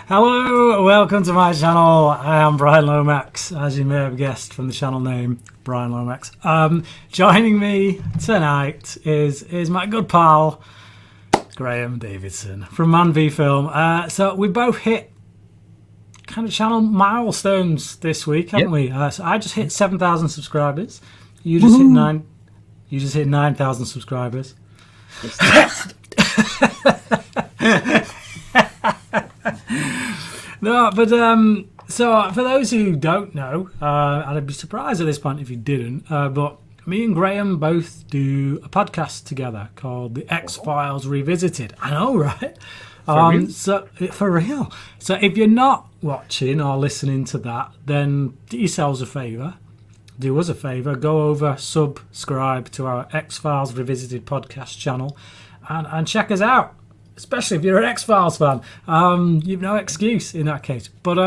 Hello, welcome to my channel. I am Bryan Lomax, as you may have guessed from the channel name, Bryan Lomax. Joining me tonight is my good pal, Graham Davidson from Man v Film. So we both hit kind of channel milestones this week, haven't we? So I just hit 7,000 subscribers. You just hit 9,000 subscribers. No, but so for those who don't know, and I'd be surprised at this point if you didn't, but me and Graham both do a podcast together called The X-Files Revisited. I know, right? For real. So if you're not watching or listening to that, then do yourselves a favour. Do us a favour. Go over, subscribe to our X-Files Revisited podcast channel and check us out. Especially if you're an X-Files fan. You've no excuse in that case. But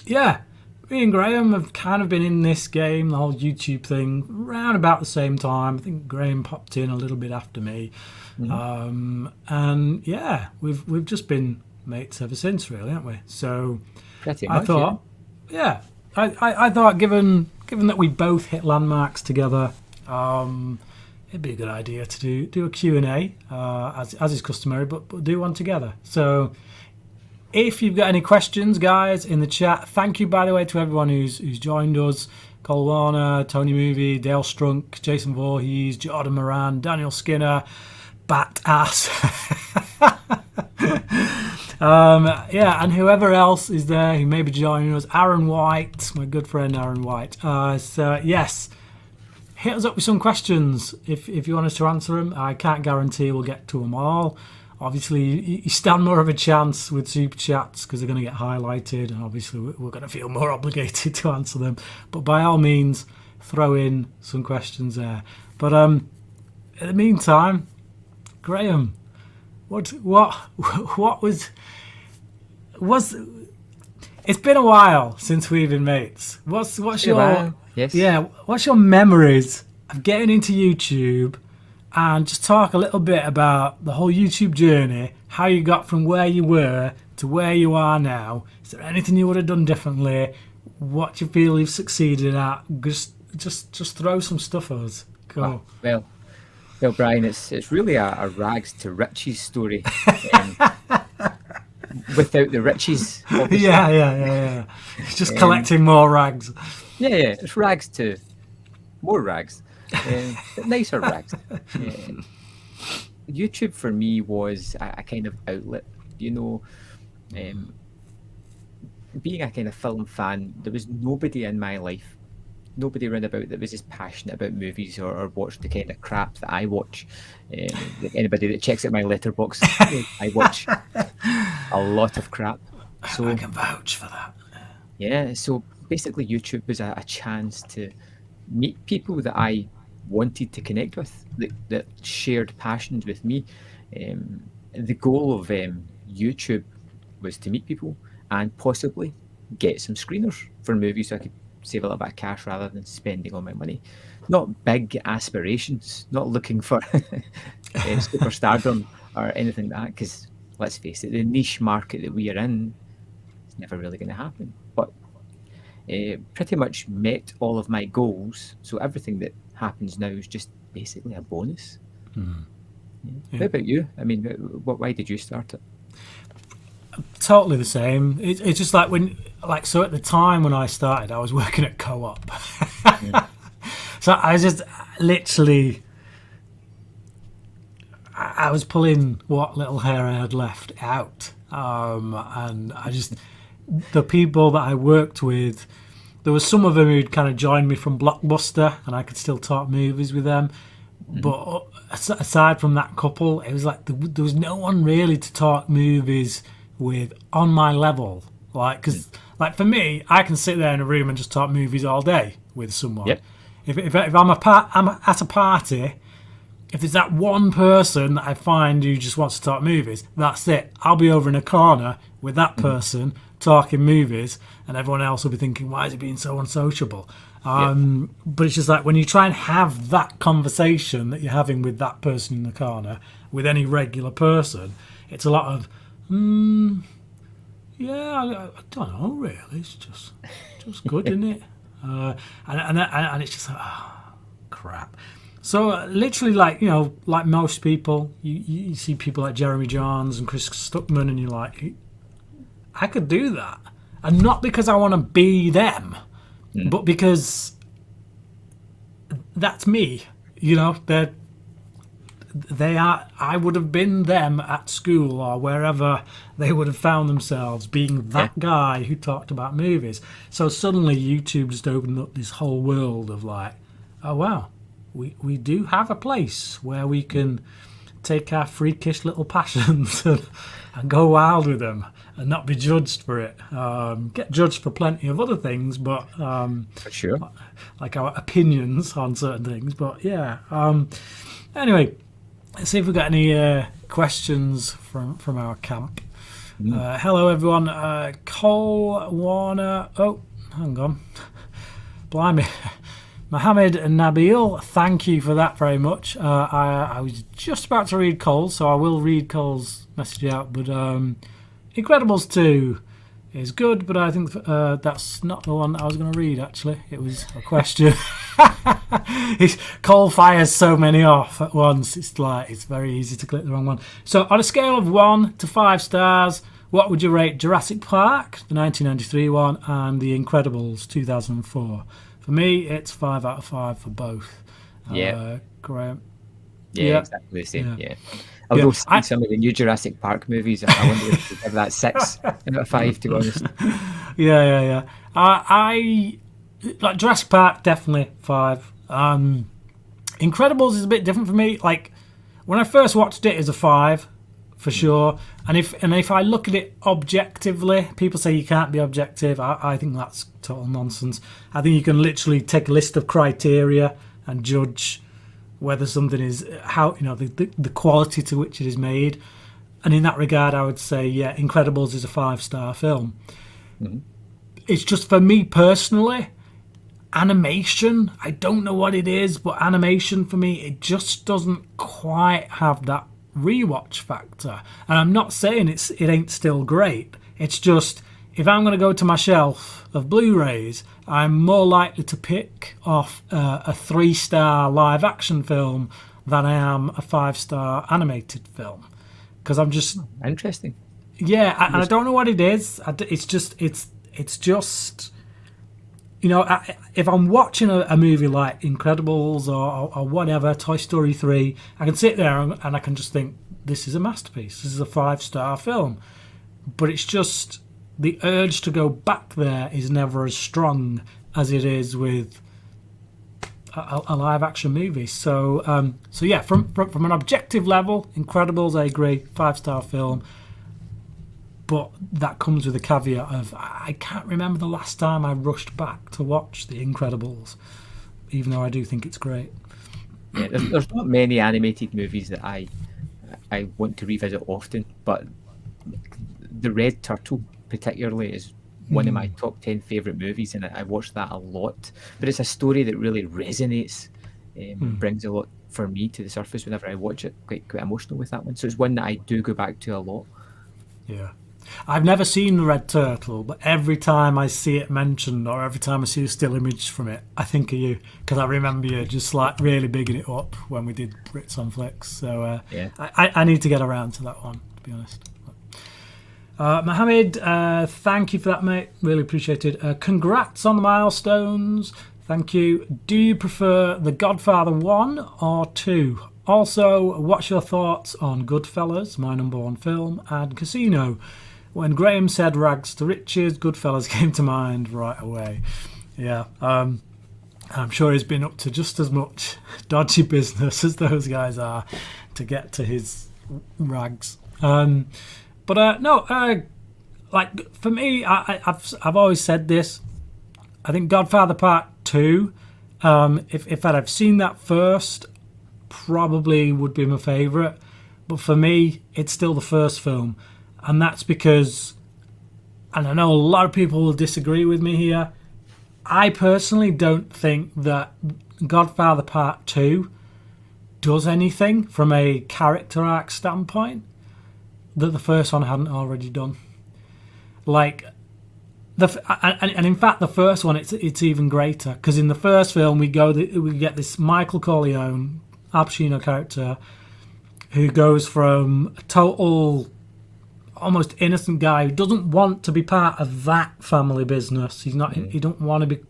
yeah, me and Graham have kind of been in this game, the whole YouTube thing, around about the same time. I think Graham popped in a little bit after me. And yeah, we've just been mates ever since, really, haven't we? So pretty much, I thought, yeah, I thought given that we both hit landmarks together, it'd be a good idea to do a Q&A, as is customary, but do one together. So if you've got any questions, guys, in the chat, thank you, by the way, to everyone who's joined us. Cole Warner, Tony Movie, Dale Strunk, Jason Voorhees, Jordan Moran, Daniel Skinner, Bat Ass. Yeah, and whoever else is there who may be joining us. Aaron White, my good friend Aaron White. So yes, hit us up with some questions if you want us to answer them. I can't guarantee we'll get to them all. Obviously, you stand more of a chance with super chats because they're going to get highlighted, and obviously we're going to feel more obligated to answer them. But by all means, throw in some questions there. But in the meantime, Graham, what was it's been a while since we've been mates. What's your yes. Yeah, what's your memories of getting into YouTube, and just talk a little bit about the whole YouTube journey, how you got from where you were to where you are now. Is there anything you would have done differently? What you feel you've succeeded at? Just throw some stuff at us. Go. Well, Bryan, it's really a rags to riches story. Without the riches, obviously. Yeah. Just collecting more rags. Yeah, it's rags to more rags, but nicer rags. YouTube for me was a kind of outlet, being a kind of film fan. There was nobody in my life, nobody around about that was as passionate about movies or watched the kind of crap that I watch. Anybody that checks out my letterbox, I watch a lot of crap. So I can vouch for that. Yeah, so basically YouTube was a chance to meet people that I wanted to connect with, that shared passions with me. The goal of YouTube was to meet people and possibly get some screeners for movies so I could save a little bit of cash rather than spending all my money. Not big aspirations, not looking for superstardom or anything like that, because let's face it, the niche market that we are in is never really going to happen. But pretty much met all of my goals, so everything that happens now is just basically a bonus. Yeah. What about you? I mean, why did you start it? Totally the same. It's just like so at the time when I started, I was working at Co-op. So I just literally, I was pulling what little hair I had left out. And the people that I worked with, there was some of them who'd kind of joined me from Blockbuster, and I could still talk movies with them. But aside from that couple, it was like there was no one really to talk movies with on my level. Because for me, I can sit there in a room and just talk movies all day with someone. Yep. If I'm at a party, if there's that one person that I find who just wants to talk movies, that's it. I'll be over in a corner with that person talking movies, and everyone else will be thinking, why is he being so unsociable? But it's just like when you try and have that conversation that you're having with that person in the corner, with any regular person. It's a lot of, yeah, I don't know, really. It's just good, isn't it? And it's just like, oh, crap. So literally, like, you know, like most people, you see people like Jeremy Jahns and Chris Stuckman, and you're like, I could do that. And not because I want to be them, but because that's me. You know, they are. I would have been them at school or wherever they would have found themselves, being that guy who talked about movies. So suddenly YouTube just opened up this whole world of like, oh wow, we do have a place where we can take our freakish little passions and go wild with them and not be judged for it. Get judged for plenty of other things, but For sure. like our opinions on certain things. But yeah. Anyway, let's see if we've got any questions from our camp. Hello, everyone. Cole Warner. Oh, hang on. Blimey. Mohammed and Nabil, thank you for that very much. I was just about to read Cole's, so I will read Cole's message out. But Incredibles 2 is good, but I think that's not the one I was going to read, actually. It was a question. Cole fires so many off at once. It's like it's very easy to click the wrong one. So on a scale of 1 to 5 stars, what would you rate Jurassic Park, the 1993 one, and The Incredibles 2004? For me, it's 5 out of 5 for both. Graham. Yeah, exactly the same. Yeah. Although some of the new Jurassic Park movies, I wonder if you give that 6 out of 5, to be honest. Yeah. I like Jurassic Park, definitely 5. Incredibles is a bit different for me. Like when I first watched it, it's a 5 for sure. And if I look at it objectively, people say you can't be objective. I think that's total nonsense. I think you can literally take a list of criteria and judge whether something is how, you know, the quality to which it is made. And in that regard, I would say, yeah, Incredibles is a 5-star film. It's just, for me personally, animation, I don't know what it is, but animation for me, it just doesn't quite have that rewatch factor. And I'm not saying it ain't still great. It's just, if I'm going to go to my shelf of Blu-rays, I'm more likely to pick off a 3-star live action film than I am a 5-star animated film, because I'm just interesting. Yeah, and I don't know what it is. It's just, you know, if I'm watching a movie like Incredibles or whatever, Toy Story 3, I can sit there and I can just think, this is a masterpiece. This is a 5-star film. But it's just, the urge to go back there is never as strong as it is with a live action movie. So yeah, from an objective level, Incredibles, I agree, 5-star film. But that comes with a caveat of, I can't remember the last time I rushed back to watch The Incredibles, even though I do think it's great. Yeah, there's not many animated movies that I want to revisit often, but The Red Turtle particularly is one of my top 10 favourite movies, and I watch that a lot. But it's a story that really resonates, brings a lot for me to the surface whenever I watch it. Quite emotional with that one. So it's one that I do go back to a lot. Yeah. I've never seen The Red Turtle, but every time I see it mentioned or every time I see a still image from it, I think of you, because I remember you just like really bigging it up when we did Brits on Flicks. So I need to get around to that one, to be honest. Mohammed, thank you for that, mate. Really appreciate it. Congrats on the milestones. Thank you. Do you prefer The Godfather 1 or 2? Also, what's your thoughts on Goodfellas, my number 1 film, and Casino? When Graham said rags to riches, Goodfellas came to mind right away. Yeah, I'm sure he's been up to just as much dodgy business as those guys are to get to his rags. Like for me, I've always said this. I think Godfather Part 2, if I'd have seen that first, probably would be my favourite. But for me, it's still the first film. And that's because, and I know a lot of people will disagree with me here, I personally don't think that Godfather Part 2 does anything from a character arc standpoint that the first one hadn't already done. Like and in fact, the first one it's even greater, because in the first film we get this Michael Corleone, Al Pacino character, who goes from a total, almost innocent guy who doesn't want to be part of that family business. He don't want to be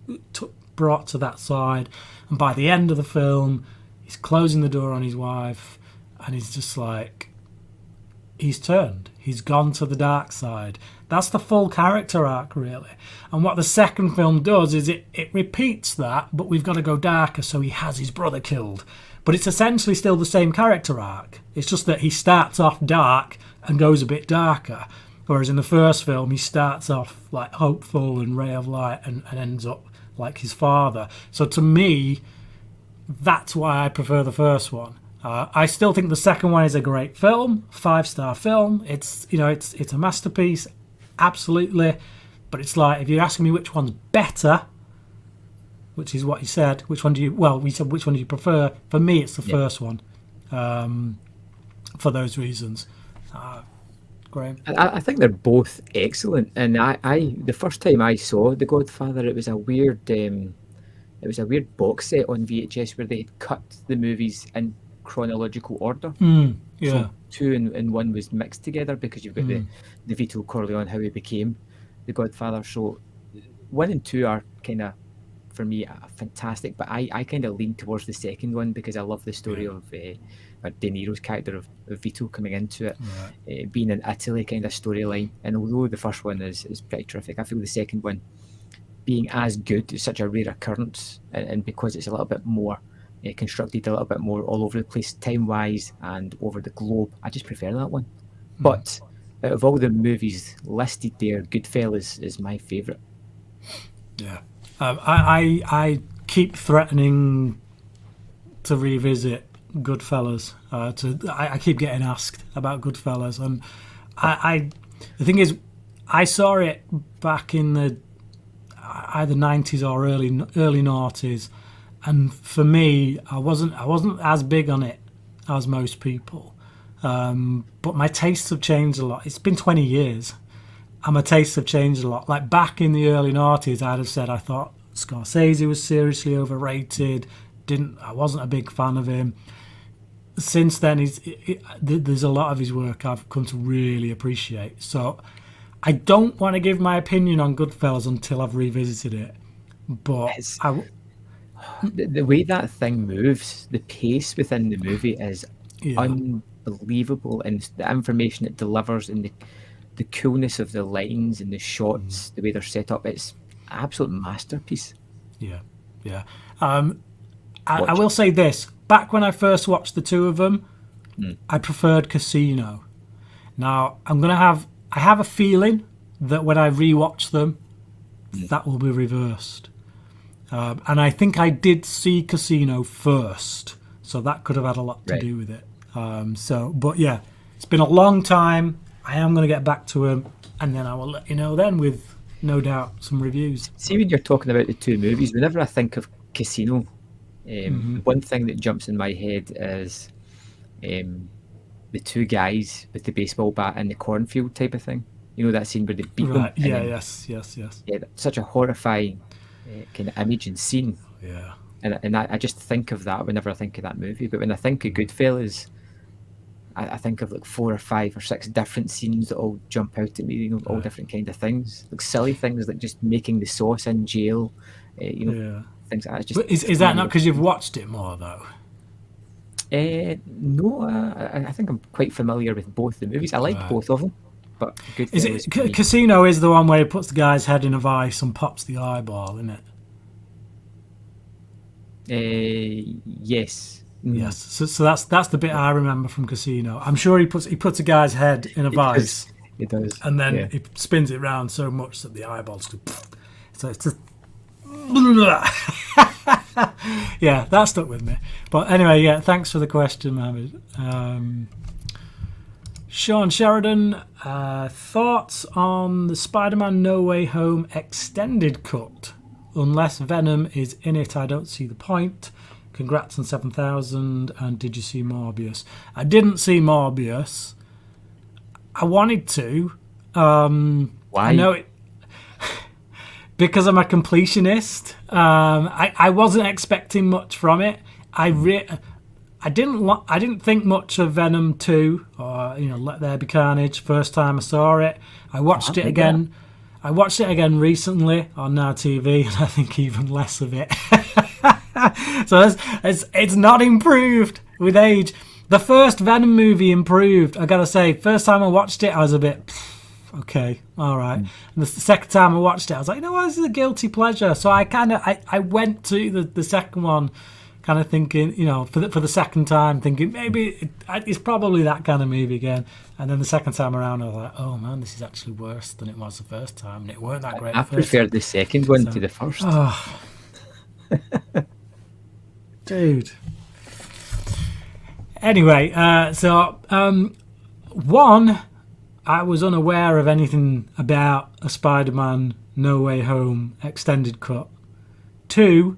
brought to that side, and by the end of the film, he's closing the door on his wife, and he's just like, he's turned. He's gone to the dark side. That's the full character arc, really. And what the second film does is it repeats that, but we've got to go darker, so he has his brother killed. But it's essentially still the same character arc. It's just that he starts off dark and goes a bit darker. Whereas in the first film, he starts off like hopeful and ray of light and ends up like his father. So to me, that's why I prefer the first one. I still think the second one is a great film, 5-star film. It's a masterpiece, absolutely. But it's like, if you're asking me which one's better, which is what you said, we said which one do you prefer? For me, it's the first one, for those reasons. Graham? I think they're both excellent, and I the first time I saw The Godfather, it was a weird box set on VHS where they had cut the movies in chronological order. So 2 and 1 was mixed together, because you've got the Vito Corleone, how he became the Godfather. So 1 and 2 are kind of, for me, fantastic, but I kind of lean towards the second one, because I love the story of De Niro's character of Vito coming into it, being in Italy kind of storyline. And although the first one is pretty terrific, I feel the second one being as good is such a rare occurrence, and because it's a little bit more constructed, a little bit more all over the place time-wise and over the globe, I just prefer that one. But out of all the movies listed there, Goodfellas is my favourite. Yeah. I keep threatening to revisit Goodfellas. I keep getting asked about Goodfellas, and the thing is, I saw it back in the either 90s or early noughties, and for me, I wasn't as big on it as most people. But my tastes have changed a lot. It's been 20 years. And my tastes have changed a lot. Like back in the early noughties, I'd have said I thought Scorsese was seriously overrated. I wasn't a big fan of him. Since then, there's a lot of his work I've come to really appreciate. So I don't want to give my opinion on Goodfellas until I've revisited it. But the way that thing moves, the pace within the movie is unbelievable, and the information it delivers, and the coolness of the lines and the shots, the way they're set up, it's an absolute masterpiece. Yeah. I will say this. Back when I first watched the two of them, I preferred Casino. Now, I have a feeling that when I rewatch them, that will be reversed. And I think I did see Casino first, so that could have had a lot to do with it. But yeah, it's been a long time. I am going to get back to him, and then I will let you know then with, no doubt, some reviews. See, when you're talking about the two movies, whenever I think of Casino, one thing that jumps in my head is the two guys with the baseball bat in the cornfield type of thing. You know, that scene where they beat them? Yeah, yes. Yeah, such a horrifying kind of image and scene. Yeah. And I just think of that whenever I think of that movie. But when I think of Goodfellas, I think of like 4 or 5 or 6 different scenes that all jump out at me, you know, all different kind of things. Like silly things like just making the sauce in jail, things like that. But is that not because you've watched it more, though? No, I think I'm quite familiar with both the movies. I like both of them. But Goodfellas, Casino is the one where he puts the guy's head in a vice and pops the eyeball, isn't it? Yes. Yes, so that's the bit I remember from Casino. I'm sure he puts a guy's head in a vice. It does. And then he spins it round so much that the eyeballs go. So it's just. Yeah, that stuck with me. But anyway, thanks for the question, Mohammed. Sean Sheridan, thoughts on the Spider-Man No Way Home extended cut? Unless Venom is in it, I don't see the point. Congrats on 7,000. And did you see Morbius? I didn't see Morbius. I wanted to. Why? I know it because I'm a completionist. I wasn't expecting much from it. I didn't think much of Venom 2 or Let There Be Carnage first time I saw it. I watched it again. I watched it again recently on Now TV, and I think even less of it. So it's not improved with age. The first Venom movie improved. I gotta say, first time I watched it, I was a bit okay, all right. And the second time I watched it, I was like, this is a guilty pleasure. So I went to the second one, kind of thinking, for the second time, thinking maybe it's probably that kind of movie again. And then the second time around, I was like, oh man, this is actually worse than it was the first time, and it weren't that great. I preferred the second one to the first. Oh. Dude. Anyway, one, I was unaware of anything about a Spider-Man No Way Home extended cut. Two,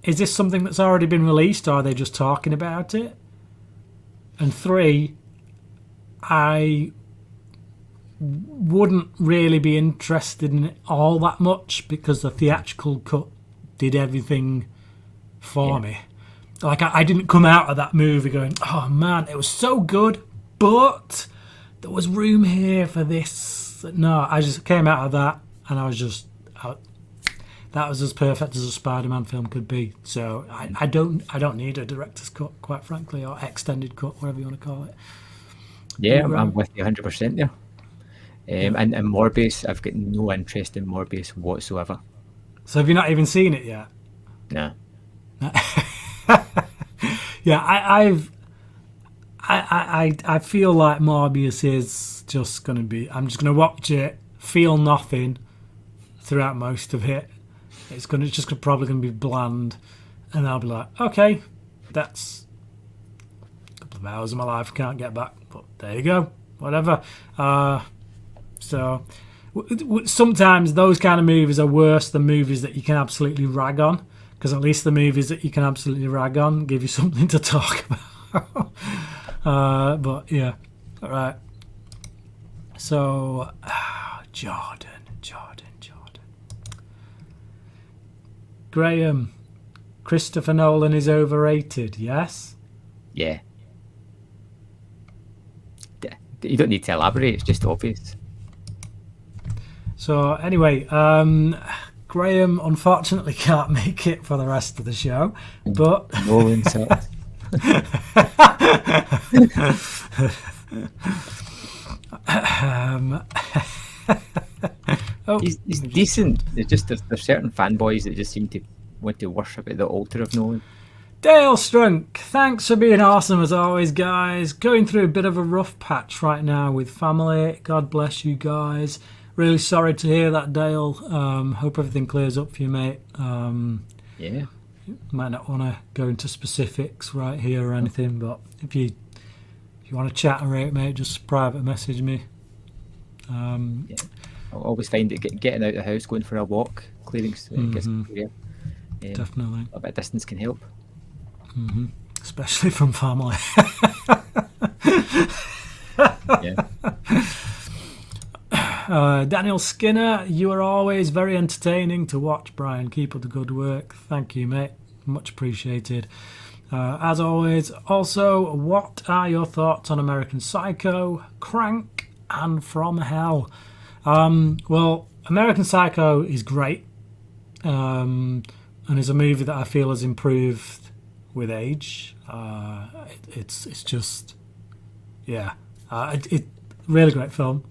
is this something that's already been released, or are they just talking about it? And three, I wouldn't really be interested in it all that much because the theatrical cut did everything for me. Like, I didn't come out of that movie going, oh man, it was so good, but there was room here for this. No, I just came out of that and I was just that was as perfect as a Spider-Man film could be. So I don't need a director's cut, quite frankly, or extended cut, whatever you want to call it. Yeah, I'm with you 100% there. And Morbius, I've got no interest in Morbius whatsoever. So have you not even seen it yet? No. Yeah, I feel like Morbius is just going to be... I'm just going to watch it, feel nothing throughout most of it. It's probably going to be bland. And I'll be like, okay, that's a couple of hours of my life I can't get back. But there you go, whatever. So sometimes those kind of movies are worse than movies that you can absolutely rag on. Because at least the movies that you can absolutely rag on give you something to talk about. But yeah, all right. So, Jordan. Graham, Christopher Nolan is overrated, yes? Yeah. You don't need to elaborate, it's just obvious. So anyway, Graham unfortunately can't make it for the rest of the show, but No insult. He's decent. There's certain fanboys that just seem to want to worship at the altar of Nolan. Dale Strunk, thanks for being awesome as always, guys. Going through a bit of a rough patch right now with family. God bless you guys. Really sorry to hear that, Dale. Hope everything clears up for you, mate. Yeah. Might not want to go into specifics right here or anything, but if you want to chat and rate, mate, just private message me. Yeah. I always find that getting out of the house, going for a walk, clearing gets clear. Definitely. A bit of distance can help. Especially from family. Yeah. Daniel Skinner, you are always very entertaining to watch, Bryan. Keep up the good work. Thank you, mate. Much appreciated. As always, also, what are your thoughts on American Psycho, Crank, and From Hell? Well, American Psycho is great, and is a movie that I feel has improved with age. It's just, yeah, it really great film.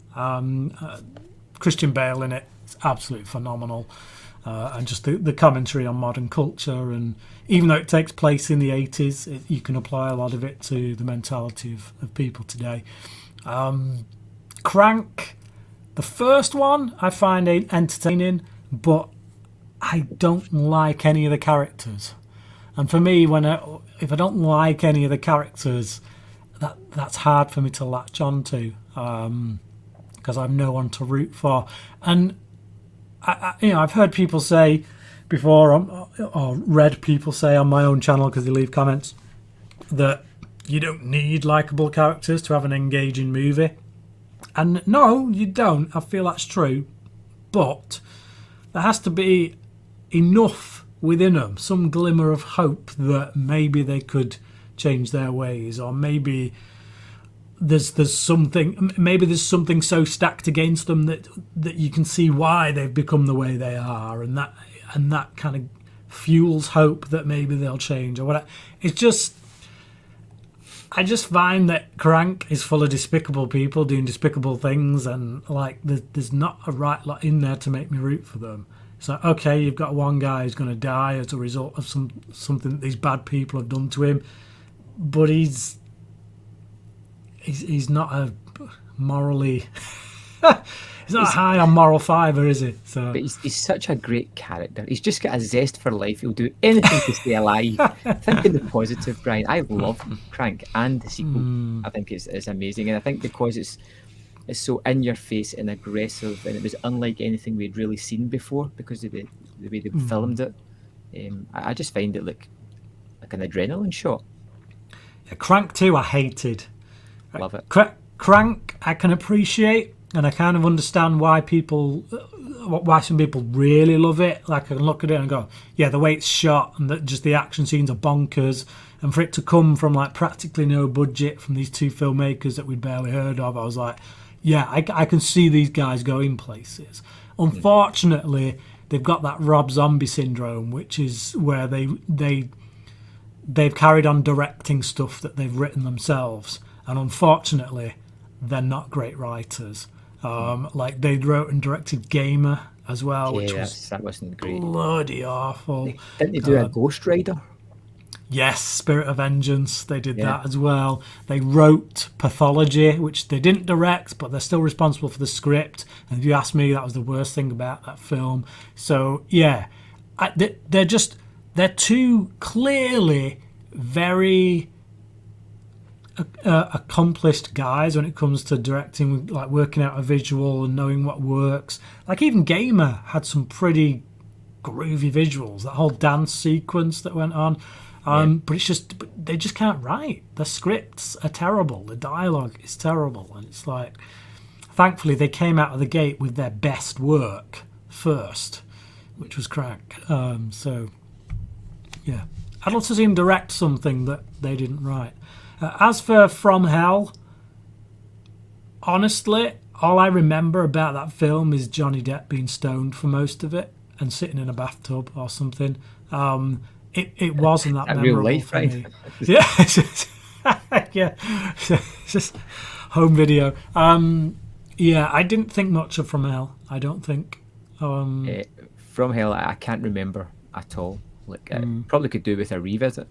Christian Bale in it is absolutely phenomenal, and just the commentary on modern culture, and even though it takes place in the 80s, you can apply a lot of it to the mentality of people today. Crank, the first one I find entertaining, but I don't like any of the characters. And for me, if I don't like any of the characters, that's hard for me to latch onto, because I've no one to root for. And I've heard people say before, or read people say on my own channel because they leave comments that you don't need likable characters to have an engaging movie. And no, you don't. I feel that's true. But there has to be enough within them, some glimmer of hope that maybe they could change their ways, or maybe there's something so stacked against them that you can see why they've become the way they are, and that kind of fuels hope that maybe they'll change or whatever. I just find that Crank is full of despicable people doing despicable things, and like there's not a right lot in there to make me root for them. So okay, you've got one guy who's going to die as a result of something that these bad people have done to him, but he's not a morally he's not high on moral fibre, is he? So, but he's such a great character. He's just got a zest for life. He'll do anything to stay alive. Think of the positive, Brian. I love Crank and the sequel. I think it's amazing, and I think because it's so in your face and aggressive, and it was unlike anything we'd really seen before because of the way they filmed it. I just find it like an adrenaline shot. Yeah, Crank 2 I hated. Love it. Crank I can appreciate, and I kind of understand why some people really love it. Like I can look at it and go, yeah, the way it's shot and that just the action scenes are bonkers, and for it to come from like practically no budget from these two filmmakers that we'd barely heard of, I was like, yeah, I can see these guys going places. Unfortunately, they've got that Rob Zombie syndrome, which is where they've carried on directing stuff that they've written themselves, and unfortunately, they're not great writers. Like they wrote and directed Gamer as well, which that wasn't great. Bloody awful. Didn't they do a Ghost Rider? Yes, Spirit of Vengeance. They did that as well. They wrote Pathology, which they didn't direct, but they're still responsible for the script. And if you ask me, that was the worst thing about that film. So yeah, they're two clearly very accomplished guys when it comes to directing, like working out a visual and knowing what works. Like even Gamer had some pretty groovy visuals, that whole dance sequence that went on. But they just can't write. The scripts are terrible. The dialogue is terrible, and it's like, thankfully they came out of the gate with their best work first, which was Crank. So yeah, I'd love to see him direct something that they didn't write. As for From Hell, honestly, all I remember about that film is Johnny Depp being stoned for most of it and sitting in a bathtub or something. It wasn't that memorable real life, for right? me. Yeah, yeah, it's just home video. Yeah, I didn't think much of From Hell. I don't think. From Hell, I can't remember at all. Like, probably could do with a revisit.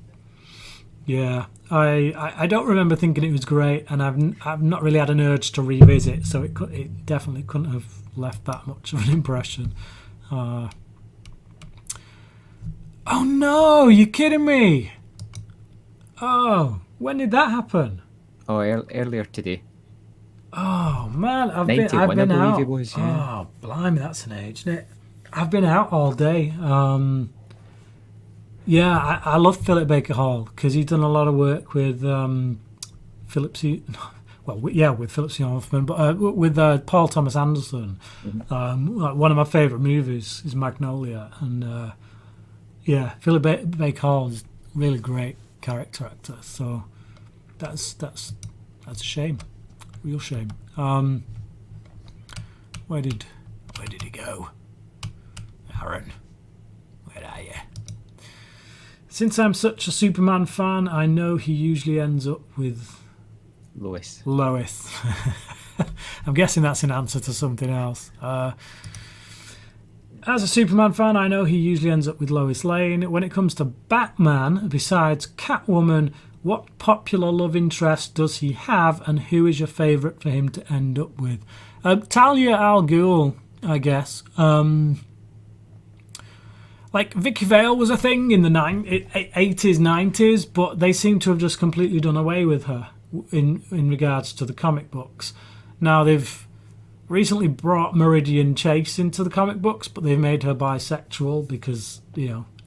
Yeah, I don't remember thinking it was great, and I've not really had an urge to revisit, so it definitely couldn't have left that much of an impression. Oh no, you're kidding me! Oh, when did that happen? Oh, earlier today. Oh man, I've 91, been I believe out. it was, yeah. Oh, blimey, that's an age, isn't it? I've been out all day. Yeah, I love Philip Baker Hall because he's done a lot of work with Philip Seymour Hoffman, but with Paul Thomas Anderson. Like one of my favourite movies is Magnolia, and yeah, Philip Baker Hall is a really great character actor. So that's a shame, real shame. Where did he go, Aaron? Where are you? Since I'm such a Superman fan, I know he usually ends up with Lois. I'm guessing that's an answer to something else. As a Superman fan, I know he usually ends up with Lois Lane. When it comes to Batman, besides Catwoman, what popular love interest does he have, and who is your favourite for him to end up with? Talia al Ghul, I guess. Like, Vicky Vale was a thing in the 80s, 90s, but they seem to have just completely done away with her in regards to the comic books. Now they've recently brought Meridian Chase into the comic books, but they've made her bisexual because,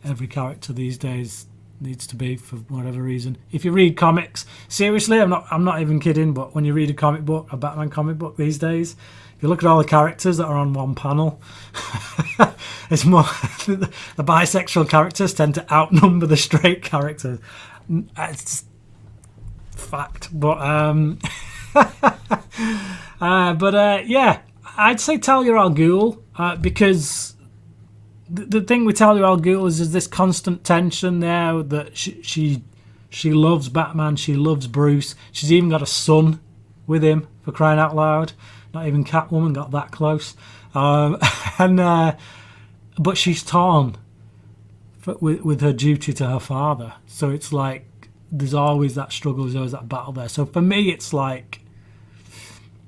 every character these days needs to be for whatever reason. If you read comics, seriously, I'm not even kidding, but when you read a Batman comic book these days, if you look at all the characters that are on one panel, it's more the bisexual characters tend to outnumber the straight characters. It's fact, but yeah, I'd say Talia al Ghul, because the thing with Talia al Ghul is there's this constant tension there that she loves Batman, she loves Bruce, she's even got a son with him, for crying out loud. Not even Catwoman got that close, but she's torn with her duty to her father. So it's like there's always that struggle, there's always that battle there. So for me, it's like,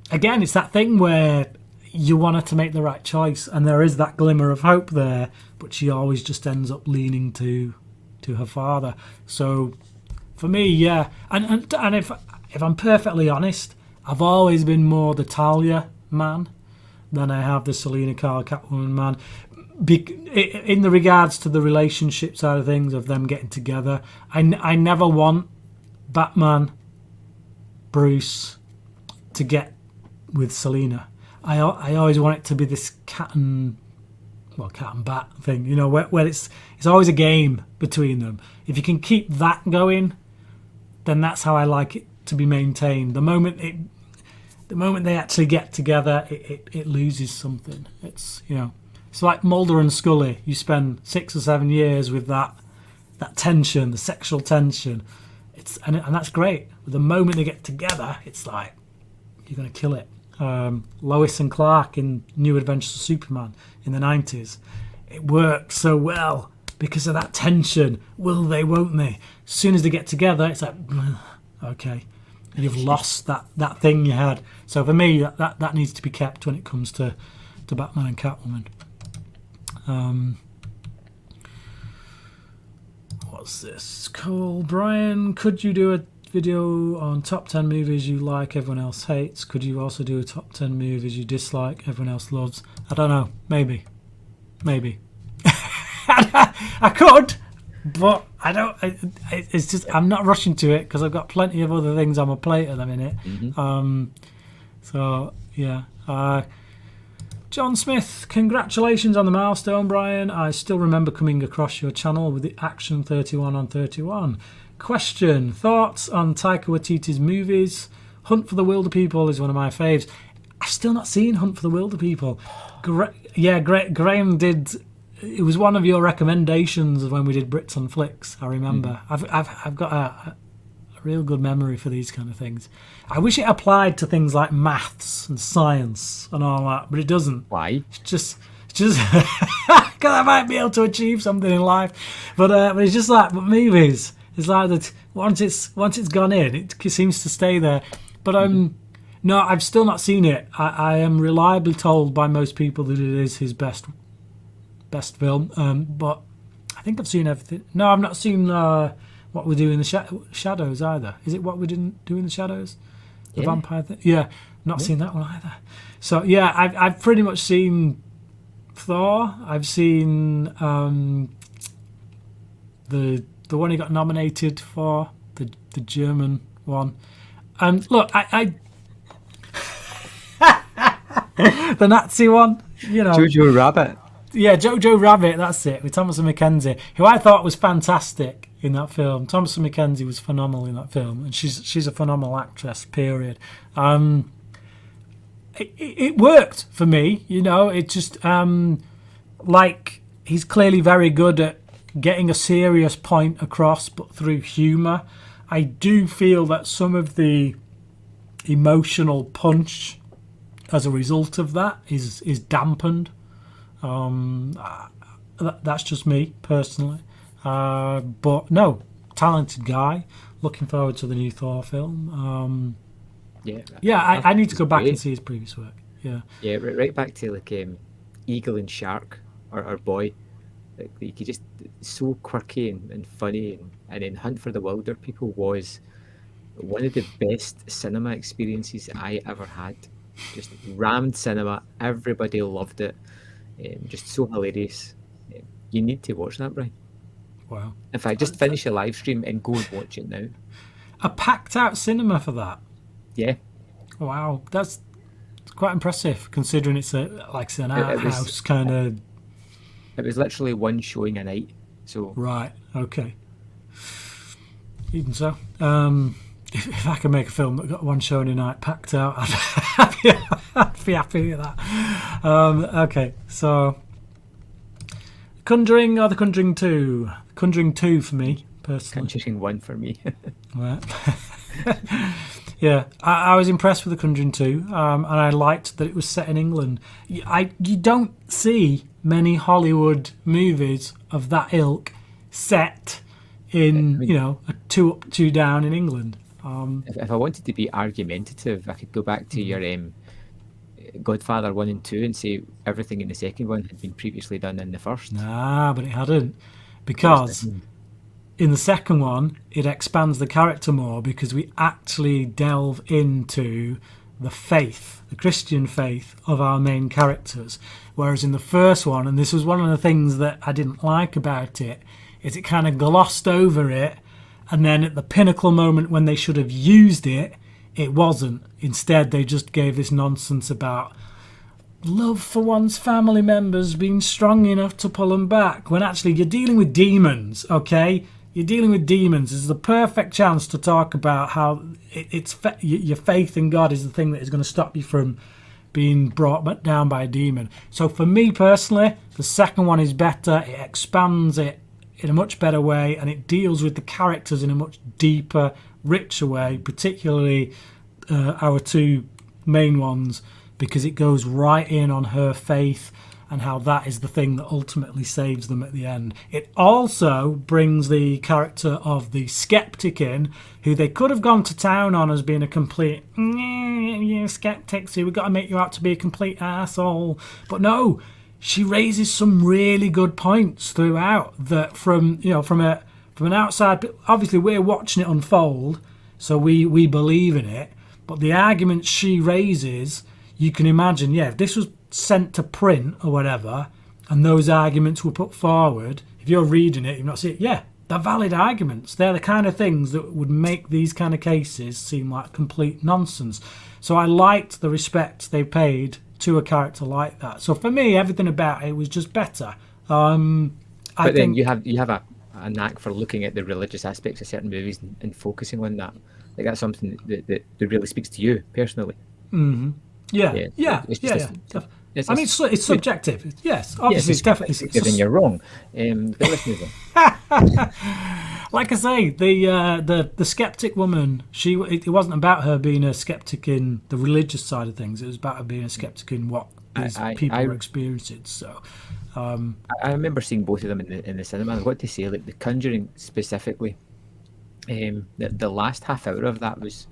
again, it's that thing where you want her to make the right choice, and there is that glimmer of hope there, but she always just ends up leaning to her father. So for me, yeah, and if I'm perfectly honest, I've always been more the Talia man than I have the Selena Kyle Catwoman man. In the regards to the relationship side of things, of them getting together, I never want Batman, Bruce to get with Selena. I always want it to be this cat and bat thing, where it's always a game between them. If you can keep that going, then that's how I like it to be maintained. The moment they actually get together, it loses something. It's it's like Mulder and Scully. You spend 6 or 7 years with that tension, the sexual tension. And that's great. But the moment they get together, it's like you're gonna kill it. Lois and Clark in New Adventures of Superman in the 90s. It worked so well because of that tension. Will they, won't they? As soon as they get together, it's like, okay. You've lost that thing you had. So for me, that needs to be kept when it comes to Batman and Catwoman. What's this? Cool. Bryan, could you do a video on top 10 movies you like, everyone else hates? Could you also do a top 10 movies you dislike, everyone else loves? I don't know. Maybe. I could. But I don't. It's just I'm not rushing to it because I've got plenty of other things on my plate at the minute. Mm-hmm. So yeah. John Smith, congratulations on the milestone, Bryan. I still remember coming across your channel with the Action 31 on 31. Question: thoughts on Taika Waititi's movies? Hunt for the Wilder People is one of my faves. I've still not seen Hunt for the Wilder People. Graham did. It was one of your recommendations when we did Brits on Flicks. I remember. I've got a real good memory for these kind of things. I wish it applied to things like maths and science and all that, but it doesn't. Why? It's just because I might be able to achieve something in life, but it's just like movies. It's like that once it's gone in, it seems to stay there. But no, I've still not seen it. I am reliably told by most people that it is his best film, but I think I've seen everything. No, I've not seen What We Do in the Shadows either. Is it What We Didn't Do in the Shadows? The vampire thing? Yeah, not seen that one either. So yeah, I've pretty much seen Thor. I've seen the one he got nominated for, the German one. And look, I the Nazi one, Jojo Rabbit. Yeah, Jojo Rabbit, that's it, with Thomasin McKenzie, who I thought was fantastic in that film. Thomasin McKenzie was phenomenal in that film, and she's a phenomenal actress, period. It worked for me, it just, like, he's clearly very good at getting a serious point across, but through humour. I do feel that some of the emotional punch as a result of that is dampened. That's just me personally, but no, talented guy. Looking forward to the new Thor film. I need to go back and see his previous work. Right back to like Eagle and Shark or Boy. Like he just so quirky and funny, and then Hunt for the Wilder People was one of the best cinema experiences I ever had. just rammed cinema. Everybody loved it. Just so hilarious. You need to watch that, Brian. Wow. In fact, just finish your live stream and go and watch it now. A packed out cinema for that. Yeah. Wow, that's quite impressive considering it's an art house kind of. It was literally one showing a night. So Right. Okay. Even so, if I could make a film that got one showing a night packed out, I'd be happy with that. Okay, so Conjuring or The Conjuring 2? Conjuring 2 for me, personally. Conjuring 1 for me. Right. Yeah, I was impressed with The Conjuring 2, and I liked that it was set in England. You don't see many Hollywood movies of that ilk set in, a 2 up, 2 down in England. If I wanted to be argumentative, I could go back to your Godfather 1 and 2 and say everything in the second one had been previously done in the first. Nah, but it hadn't. Because in the second one, it expands the character more because we actually delve into the faith, the Christian faith of our main characters. Whereas in the first one, and this was one of the things that I didn't like about it, is it kind of glossed over it, and then at the pinnacle moment when they should have used it, it wasn't. Instead, they just gave this nonsense about love for one's family members being strong enough to pull them back, when actually you're dealing with demons, okay? You're dealing with demons. This is the perfect chance to talk about how your faith in God is the thing that is going to stop you from being brought down by a demon. So for me personally, the second one is better. It expands it in a much better way, and it deals with the characters in a much deeper, richer way, particularly our 2 main ones, because it goes right in on her faith and how that is the thing that ultimately saves them at the end. It also brings the character of the skeptic in, who they could have gone to town on as being a complete skeptic, so we've got to make you out to be a complete asshole. But no, she raises some really good points throughout that from an outside, obviously we're watching it unfold, so we believe in it, but the arguments she raises, you can imagine, if this was sent to print or whatever, and those arguments were put forward, if you're reading it, you've not seen it, they're valid arguments. They're the kind of things that would make these kind of cases seem like complete nonsense. So I liked the respect they paid to a character like that. So for me, everything about it was just better. But then you have a knack for looking at the religious aspects of certain movies and focusing on that. Like that's something that really speaks to you personally. Mm-hmm. Yeah. It's subjective. Yes, obviously, it's definitely. Then you're wrong. But let's move on. Like I say, the skeptic woman. It wasn't about her being a skeptic in the religious side of things. It was about her being a skeptic in what these people were experiencing. So, I remember seeing both of them in the cinema. I've got to say, like The Conjuring specifically, the last half hour of that was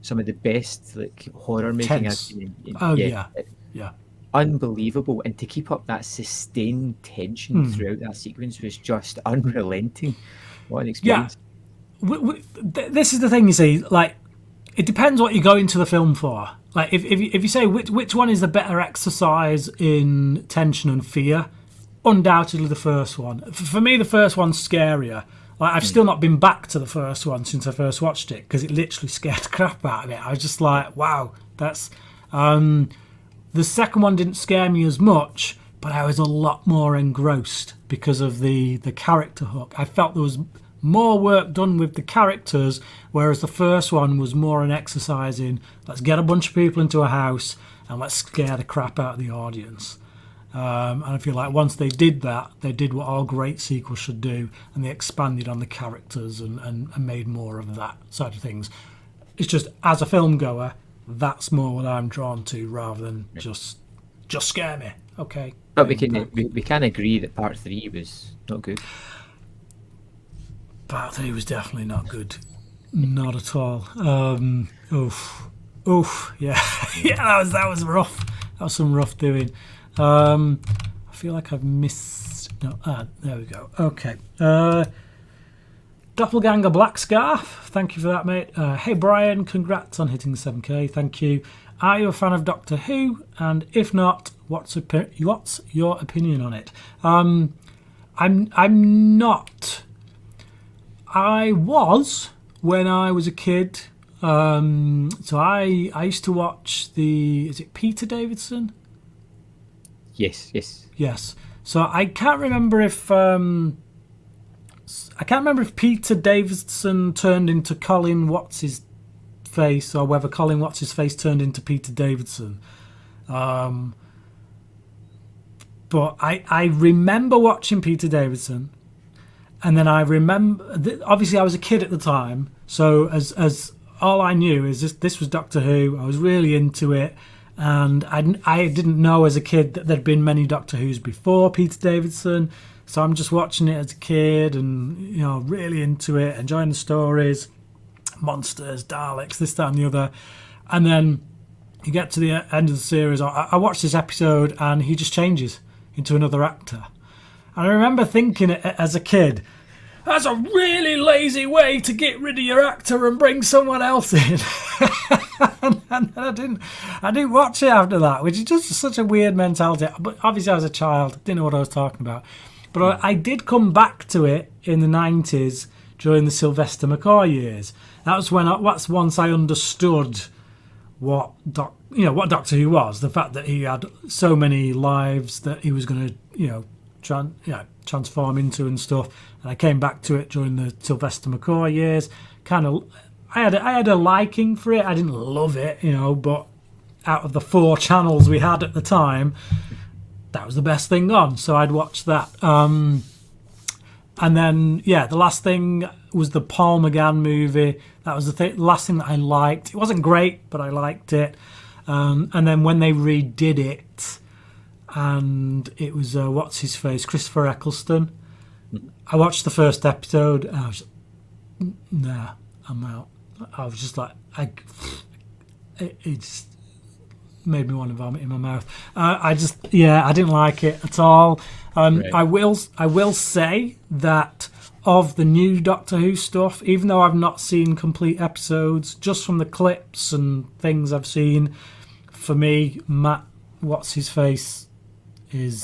some of the best horror making I've seen. Yeah. Unbelievable, and to keep up that sustained tension throughout that sequence was just unrelenting. What an experience! This is the thing, you see. Like, it depends what you go into the film for. Like, if you say which one is the better exercise in tension and fear, undoubtedly the first one. For me, the first one's scarier. Like, I've still not been back to the first one since I first watched it because it literally scared the crap out of me. I was just like, wow, that's. The second one didn't scare me as much, but I was a lot more engrossed because of the character hook. I felt there was more work done with the characters, whereas the first one was more an exercise in let's get a bunch of people into a house and let's scare the crap out of the audience. And I feel like once they did that, they did what all great sequels should do, and they expanded on the characters and made more of that side of things. It's just, as a film goer, that's more what I'm drawn to rather than just scare me. Okay. But we can agree that part 3 was not good. Part 3 was definitely not good. Not at all. Yeah. Yeah, that was rough. That was some rough doing. I feel like I've missed. No, there we go. Okay. Doppelganger Black Scarf. Thank you for that, mate. Hey, Bryan, congrats on hitting 7K. Thank you. Are you a fan of Doctor Who? And if not, what's your opinion on it? I'm not. I was when I was a kid. So I used to watch is it Peter Davidson? Yes. Yes. So I can't remember if Peter Davidson turned into Colin What's His Face, or whether Colin What's His Face turned into Peter Davidson. But I remember watching Peter Davidson, and then I remember obviously I was a kid at the time, so as all I knew is this was Doctor Who. I was really into it, and I didn't know as a kid that there'd been many Doctor Who's before Peter Davidson. So I'm just watching it as a kid, and really into it, enjoying the stories, monsters, Daleks, this, that, and the other. And then you get to the end of the series. I watched this episode, and he just changes into another actor. And I remember thinking as a kid, that's a really lazy way to get rid of your actor and bring someone else in. and I didn't watch it after that, which is just such a weird mentality. But obviously I was a child, didn't know what I was talking about. But I did come back to it in the 90s during the Sylvester McCoy years. That's once I understood what Doctor Who was. The fact that he had so many lives that he was going to transform into and stuff. And I came back to it during the Sylvester McCoy years. I had a liking for it. I didn't love it, but out of the 4 channels we had at the time, that was the best thing on. So I'd watch that. And then the last thing was the Paul McGann movie. That was the last thing that I liked. It wasn't great, but I liked it. And then when they redid it, and it was what's his face, Christopher Eccleston. I watched the first episode, and I was nah, I'm out. I was just like, it just made me want to vomit in my mouth. I didn't like it at all. Right. I will say that of the new Doctor Who stuff, even though I've not seen complete episodes, just from the clips and things I've seen, for me, Matt Smith is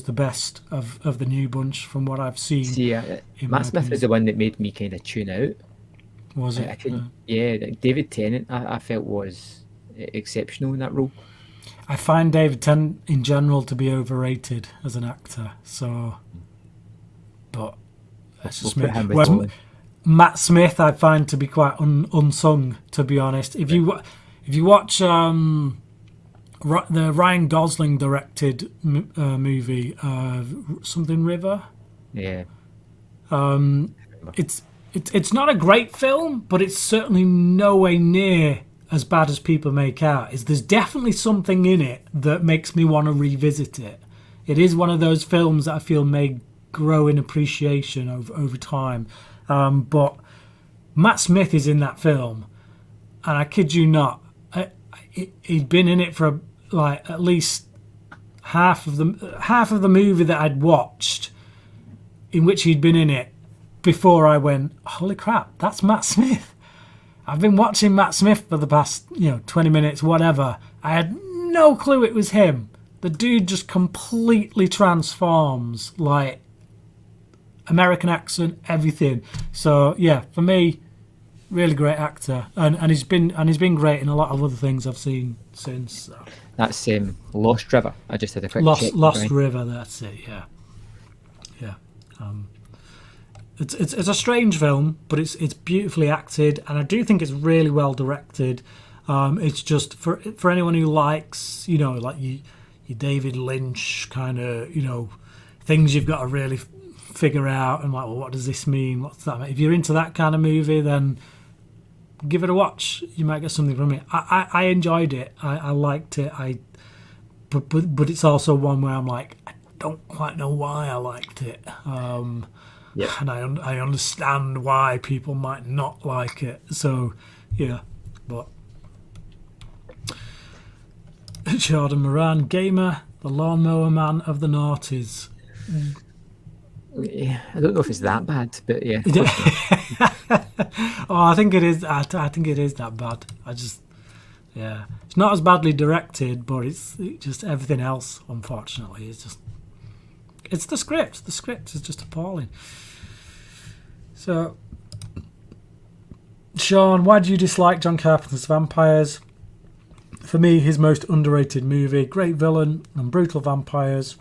the best of the new bunch from what I've seen. See, Matt Smith is the one that made me kind of tune out. Was it? David Tennant I felt was exceptional in that role. I find David Tennant in general to be overrated as an actor. So, but that's just me. Matt Smith I find to be quite unsung, to be honest. If you watch the Ryan Gosling directed movie, something River. Yeah. It's not a great film, but it's certainly nowhere near as bad as people make out. There's definitely something in it that makes me want to revisit it. It is one of those films that I feel may grow in appreciation over time. But Matt Smith is in that film, and I kid you not, he'd been in it for at least half of the movie that I'd watched, in which he'd been in it, before I went, holy crap, that's Matt Smith. I've been watching Matt Smith for the past 20 minutes, whatever. I had no clue it was him. The dude just completely transforms, like American accent, everything. So yeah, for me, really great actor, and he's been great in a lot of other things I've seen since. So. That's Lost River. I just had a quick check. Lost River. That's it. Yeah. It's a strange film, but it's beautifully acted, and I do think it's really well directed. It's just for anyone who likes your David Lynch kind of things you've got to really figure out, and what does this mean? What's that mean? If you're into that kind of movie, then give it a watch. You might get something from it. I enjoyed it. I liked it. But it's also one where I'm like, I don't quite know why I liked it. Yep. And I understand why people might not like it. So, yeah. But Jordan Moran, gamer, the lawnmower man of the noughties. Yeah, I don't know if it's that bad, but yeah. Oh, I think it is. I think it is that bad. Yeah, it's not as badly directed, but it just everything else, unfortunately, is just. It's the script. The script is just appalling. So, Sean, why do you dislike John Carpenter's Vampires? For me, his most underrated movie. Great villain and brutal vampires.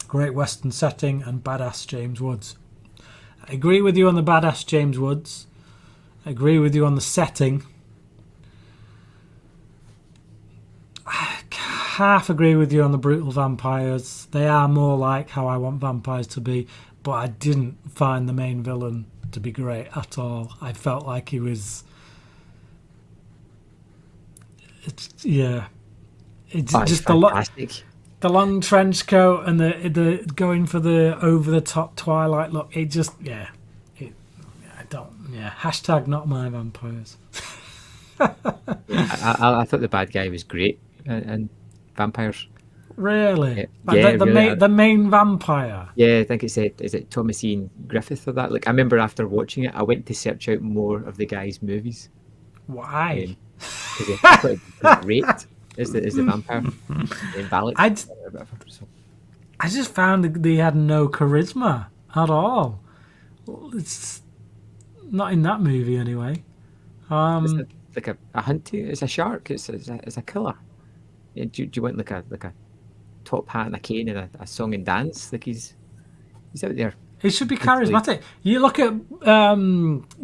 Great western setting and badass James Woods. I agree with you on the badass James Woods. I agree with you on the setting. I half agree with you on the brutal vampires. They are more like how I want vampires to be, but I didn't find the main villain to be great at all. I felt like he was... It's just fantastic. The long trench coat and the going for the over the top Twilight look. It just hashtag not my vampires. I thought the bad guy was great and vampires. Really? Yeah, the main vampire. Yeah, I think is it Thomasine Griffith or that? Like I remember after watching it, I went to search out more of the guy's movies. Why? Because I thought it was great. Is the vampire in Ballad? I just found that they had no charisma at all. It's not in that movie anyway. It's like a hunter. It's a shark. It's a killer. Yeah, do you want like a top hat and a cane and a song and dance? Like he's out there. He should be charismatic. You look at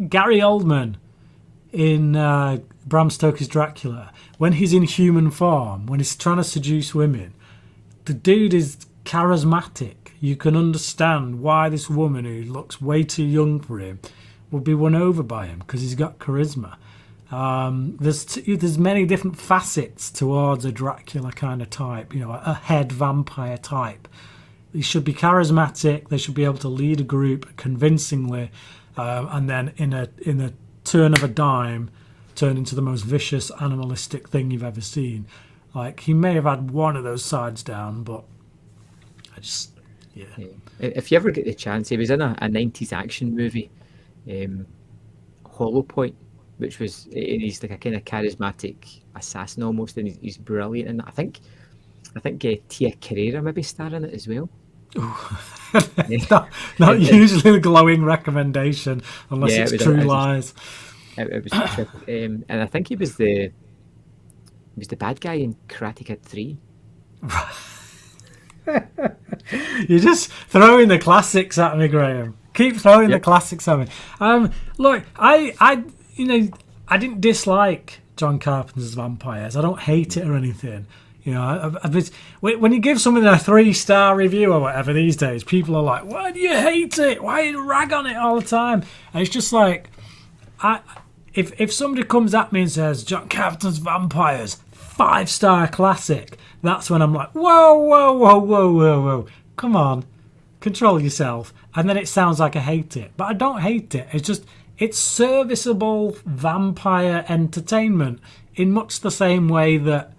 Gary Oldman in Bram Stoker's Dracula. When he's in human form, when he's trying to seduce women, the dude is charismatic. You can understand why this woman who looks way too young for him would be won over by him because he's got charisma. There's many different facets towards a Dracula kind of type, a head vampire type. They should be charismatic. They should be able to lead a group convincingly, and then in a turn of a dime, turn into the most vicious, animalistic thing you've ever seen. Like he may have had one of those sides down, but yeah. If you ever get the chance, he was in a 90s action movie, Hollow Point, which was, he's like a kind of charismatic assassin almost, and he's brilliant. And I think Tia Carrera maybe starring in it as well. not usually a glowing recommendation unless it's True Lies. It was and I think he was the bad guy in Karate Kid 3. You're just throwing the classics at me, Graham. Keep throwing the classics at me. Look, I didn't dislike John Carpenter's Vampires. I don't hate it or anything. When you give something a 3-star review or whatever these days, people are like, "Why do you hate it? Why do you rag on it all the time?" And it's just like, if somebody comes at me and says John Carpenter's Vampires 5-star classic, that's when I'm like, whoa, come on, control yourself. And then it sounds like I hate it, but I don't hate it. It's serviceable vampire entertainment in much the same way that,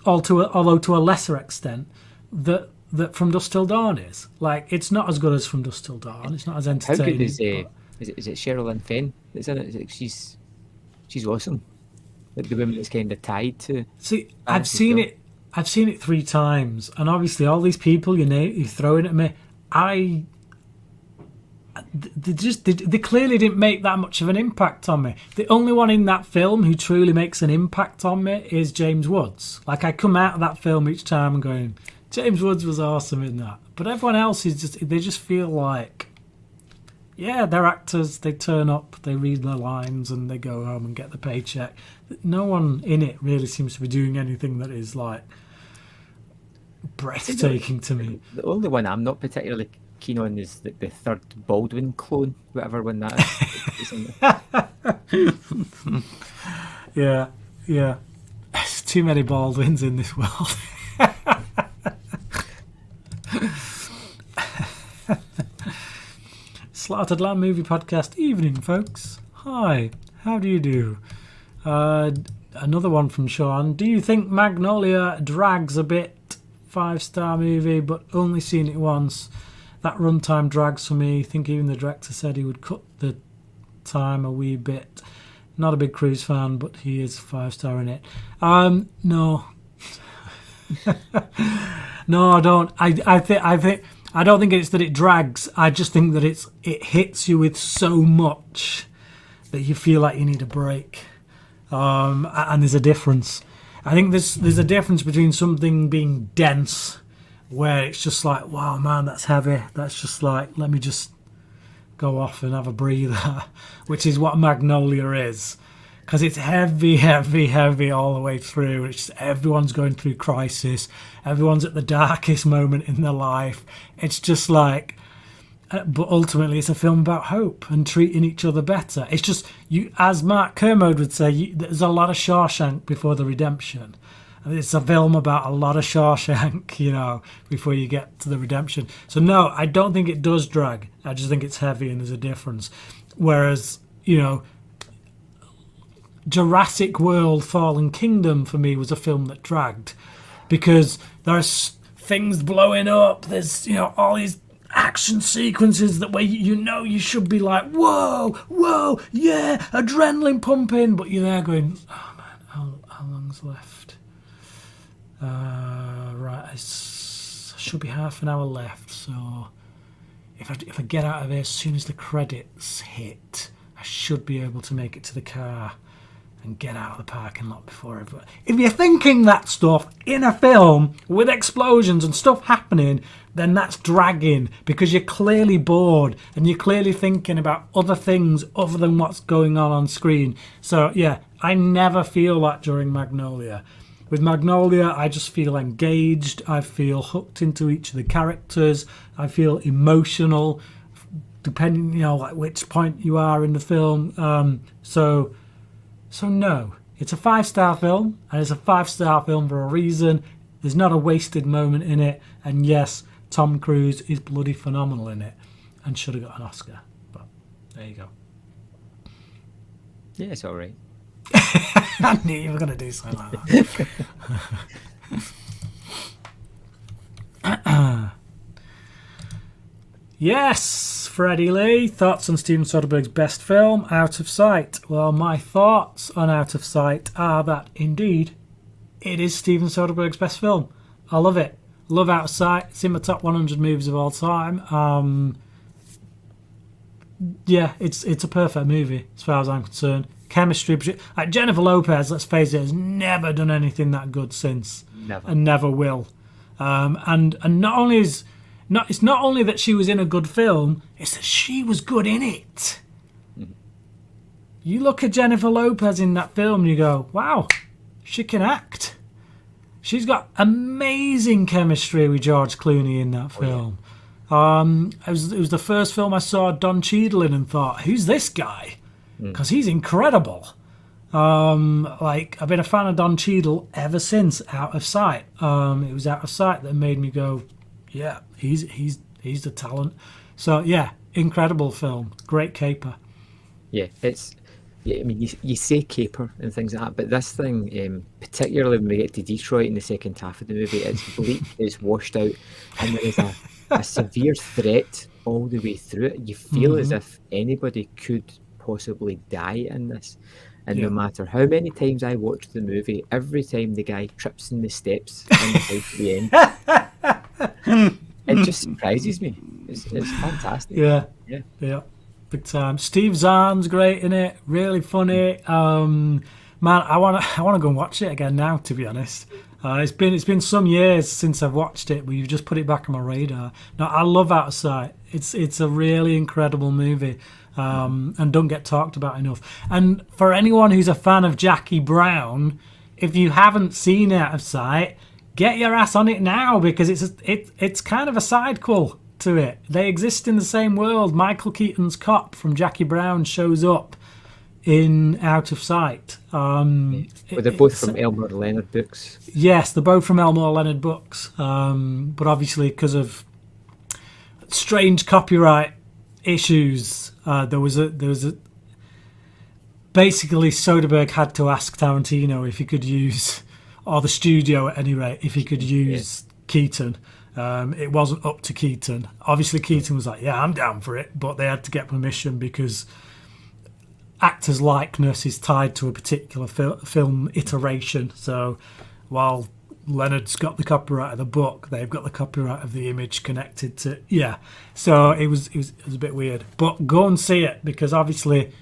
although to a lesser extent, that From Dusk Till Dawn is. Like, it's not as good as From Dusk Till Dawn. It's not as entertaining. How good is it Sheryl Lynn Fenn that's in it? She's awesome. Like the woman that's kind of tied to. See, I've seen it 3 times, and obviously all these people you're throwing at me, they clearly didn't make that much of an impact on me. The only one in that film who truly makes an impact on me is James Woods. Like, I come out of that film each time and going, James Woods was awesome in that. But everyone else they just feel like, yeah, they're actors, they turn up, they read their lines, and they go home and get the paycheck. No one in it really seems to be doing anything that is, like, breathtaking to me. The only one I'm not particularly keen on is the third Baldwin clone, whatever one that is. Yeah. There's too many Baldwins in this world. Slaughtered Lamb Movie Podcast evening, folks. Hi, how do you do? Another one from Sean. Do you think Magnolia drags a bit? 5-star movie, but only seen it once. that runtime drags for me. I think even the director said he would cut the time a wee bit. Not a big Cruise fan, but he is 5-star in it. No. No, I don't. I don't think it's that it drags. I just think that it hits you with so much that you feel like you need a break. And there's a difference. I think there's a difference between something being dense, where it's just like, wow, man, that's heavy. That's just like, let me just go off and have a breather, which is what Magnolia is. Because it's heavy, heavy, heavy all the way through. It's just, everyone's going through crisis. Everyone's at the darkest moment in their life. It's just like, but ultimately it's a film about hope and treating each other better. It's just, you, as Mark Kermode would say, there's a lot of Shawshank before the redemption. And it's a film about a lot of Shawshank, you know, before you get to the redemption. So no, I don't think it does drag. I just think it's heavy and there's a difference. Whereas, you know, Jurassic World Fallen Kingdom for me was a film that dragged, because there's things blowing up, there's, you know, all these action sequences that way you should be like, whoa, yeah, adrenaline pumping, but you're there going, oh man, how long's left? Right, it should be half an hour left, so if I get out of here as soon as the credits hit, I should be able to make it to the car and get out of the parking lot before everyone. If you're thinking that stuff in a film with explosions and stuff happening, then that's dragging, because you're clearly bored and you're clearly thinking about other things other than what's going on screen. So yeah, I never feel that during Magnolia. With Magnolia, I just feel engaged. I feel hooked into each of the characters. I feel emotional, depending, you know, like which point you are in the film. So no, it's a 5-star film, and it's a 5-star film for a reason. There's not a wasted moment in it, and yes, Tom Cruise is bloody phenomenal in it, and should have got an Oscar. But there you go. Yeah, it's all right. I knew you were going to do something like that. Yes, Freddie Lee, thoughts on Steven Soderbergh's best film, Out of Sight? Well, my thoughts on Out of Sight are that, indeed, it is Steven Soderbergh's best film. I love it. Love Out of Sight. It's in my top 100 movies of all time. Yeah, it's a perfect movie, as far as I'm concerned. Chemistry, like Jennifer Lopez, let's face it, has never done anything that good since. Never. And never will. And not only is... it's not only that she was in a good film, it's that she was good in it. Mm-hmm. You look at Jennifer Lopez in that film and you go, wow, she can act. She's got amazing chemistry with George Clooney in that film. Yeah. It was the first film I saw Don Cheadle in and thought, who's this guy? Because he's incredible. Like, I've been a fan of Don Cheadle ever since Out of Sight. It was Out of Sight that made me go, yeah, he's the talent. So yeah, incredible film, great caper. Yeah, it's. Yeah, I mean, you say caper and things like that, but this thing, particularly when we get to Detroit in the second half of the movie, it's bleak, it's washed out, and there is a severe threat all the way through it. You feel as if anybody could possibly die in this. And no matter how many times I watch the movie, every time the guy trips in the steps on the way to the end, it just surprises me. It's fantastic. Yeah, big time. Steve Zahn's great in it, really funny. Man, I wanna go and watch it again now, to be honest. It's been some years since I've watched it, but you've just put it back on my radar. No, I love Out of Sight. It's a really incredible movie. And don't get talked about enough. And for anyone who's a fan of Jackie Brown, if you haven't seen Out of Sight, get your ass on it now, because it's kind of a sidequel to it. They exist in the same world. Michael Keaton's cop from Jackie Brown shows up in Out of Sight. Well, they're both from Elmore Leonard books. Yes, they're both from Elmore Leonard books. But obviously, because of strange copyright issues, there was a basically Soderbergh had to ask Tarantino if he could use, or the studio at any rate, if he could use Keaton, It wasn't up to Keaton. Obviously, Keaton was like, "Yeah, I'm down for it," but they had to get permission because actor's likeness is tied to a particular film iteration. So while Leonard's got the copyright of the book, they've got the copyright of the image connected to, yeah. So it was a bit weird. But go and see it, because obviously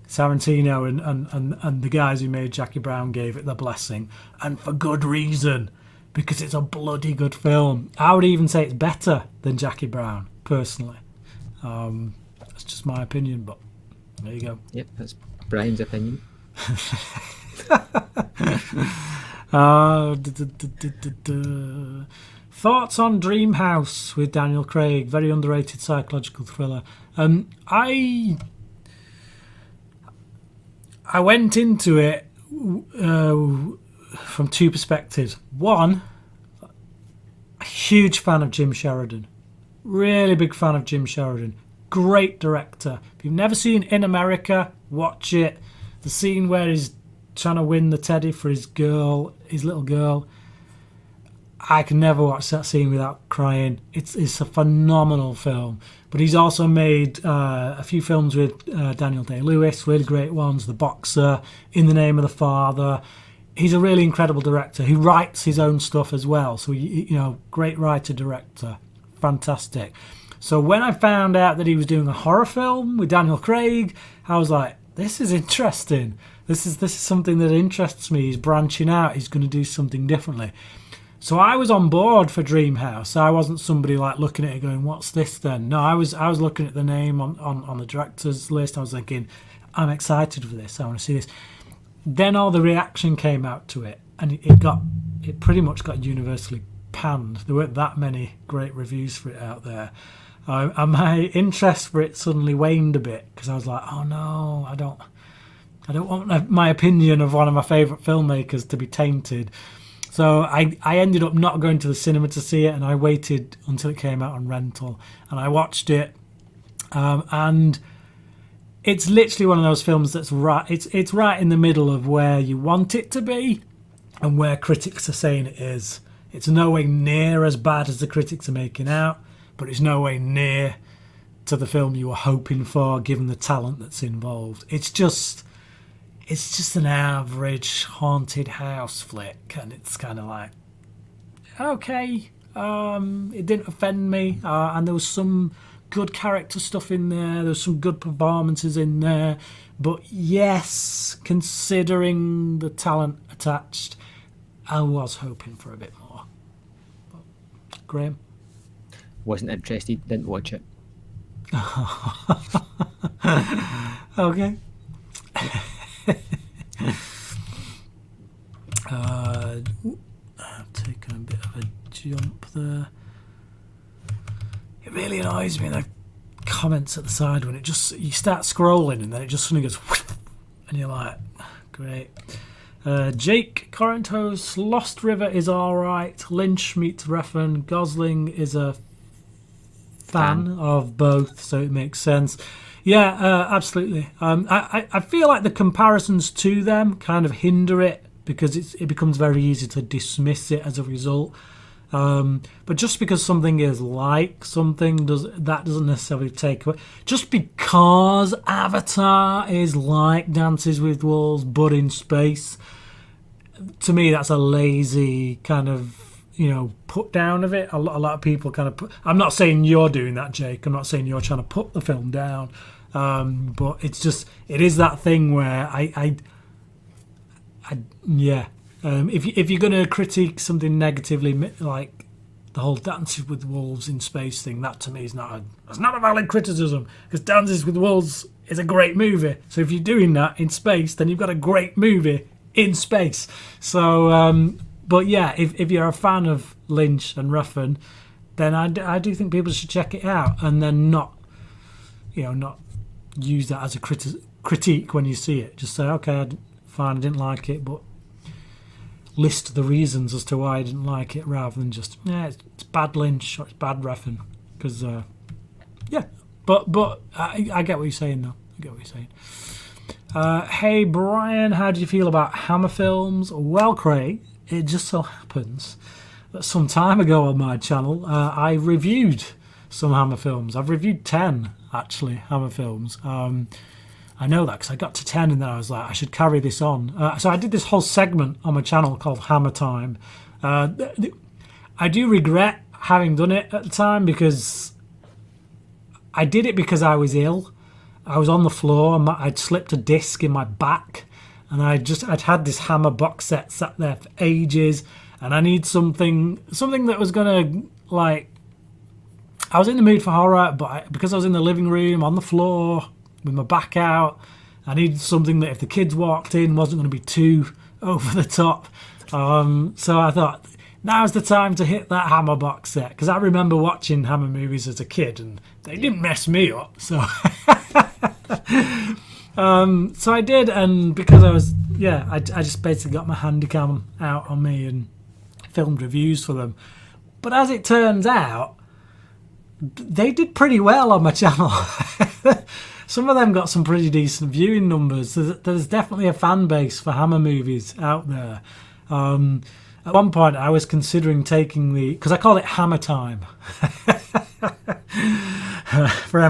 Tarantino and the guys who made Jackie Brown gave it their blessing, and for good reason, because it's a bloody good film. I would even say it's better than Jackie Brown, personally. That's just my opinion, but there you go. Yep, that's Brian's opinion. Thoughts on Dream House with Daniel Craig? Very underrated psychological thriller. I went into it from two perspectives. One, a huge fan of Jim Sheridan. Really big fan of Jim Sheridan. Great director. If you've never seen In America, watch it. The scene where he's trying to win the teddy for his little girl. I can never watch that scene without crying. It's a phenomenal film. But he's also made a few films with Daniel Day-Lewis, really great ones. The Boxer, In the Name of the Father. He's a really incredible director. He writes his own stuff as well. So, great writer-director. Fantastic. So when I found out that he was doing a horror film with Daniel Craig, I was like, this is interesting. This is something that interests me. He's branching out. He's going to do something differently. So I was on board for Dream House. I wasn't somebody like looking at it going, what's this then? No, I was looking at the name on the director's list. I was thinking, I'm excited for this. I want to see this. Then all the reaction came out to it, and it pretty much got universally panned. There weren't that many great reviews for it out there. And my interest for it suddenly waned a bit, because I was like, oh no, I don't want my opinion of one of my favourite filmmakers to be tainted. So I ended up not going to the cinema to see it, and I waited until it came out on rental, and I watched it. And it's literally one of those films that's right. It's right in the middle of where you want it to be and where critics are saying it is. It's no way near as bad as the critics are making out, but it's no way near to the film you were hoping for, given the talent that's involved. It's just an average haunted house flick, and it's kind of like, okay, it didn't offend me, and there was some good character stuff in there, there was some good performances in there, but yes, considering the talent attached, I was hoping for a bit more. But, Graham? Wasn't interested, didn't watch it. Okay. I've taken a bit of a jump there. It really annoys me, the comments at the side when you start scrolling and then it just suddenly goes whoosh, and you're like, great. Jake Corinthos, Lost River is alright. Lynch meets Refn. Gosling is a fan of both, so it makes sense. Yeah, absolutely. I feel like the comparisons to them kind of hinder it, because it becomes very easy to dismiss it as a result. But just because something is like something, doesn't necessarily take away. Just because Avatar is like Dances with Wolves but in space, to me that's a lazy kind of put down of it. A lot of people kind of I'm not saying you're doing that, Jake. I'm not saying you're trying to put the film down. But it is that thing where if you're going to critique something negatively, like the whole Dances with Wolves in space thing, that to me is not a valid criticism, because Dances with Wolves is a great movie. So if you're doing that in space, then you've got a great movie in space. So, but yeah, if you're a fan of Lynch and Refn, then I do think people should check it out, and then not use that as a critique when you see it. Just say, okay, fine, I didn't like it, but list the reasons as to why I didn't like it, rather than just, it's bad Lynch or it's bad Refn. Because, but I get what you're saying, though. I get what you're saying. Hey, Bryan, how do you feel about Hammer films? Well, Craig, it just so happens some time ago on my channel, I reviewed some Hammer films. I've reviewed 10, actually, Hammer films. I know that because I got to 10 and then I was like, I should carry this on. So I did this whole segment on my channel called Hammer Time. I do regret having done it at the time because I did it because I was ill. I was on the floor and I'd slipped a disc in my back, and I'd had this Hammer box set sat there for ages, and I need something that was gonna, like, I was in the mood for horror, but because I was in the living room on the floor with my back out, I needed something that if the kids walked in wasn't going to be too over the top. So I thought, now's the time to hit that Hammer box set, because I remember watching Hammer movies as a kid and they didn't mess me up. So so I did, and because I just basically got my handycam out on me and filmed reviews for them. But as it turns out, they did pretty well on my channel. Some of them got some pretty decent viewing numbers. There's definitely a fan base for Hammer movies out there. At one point, I was considering taking because I call it Hammer Time. For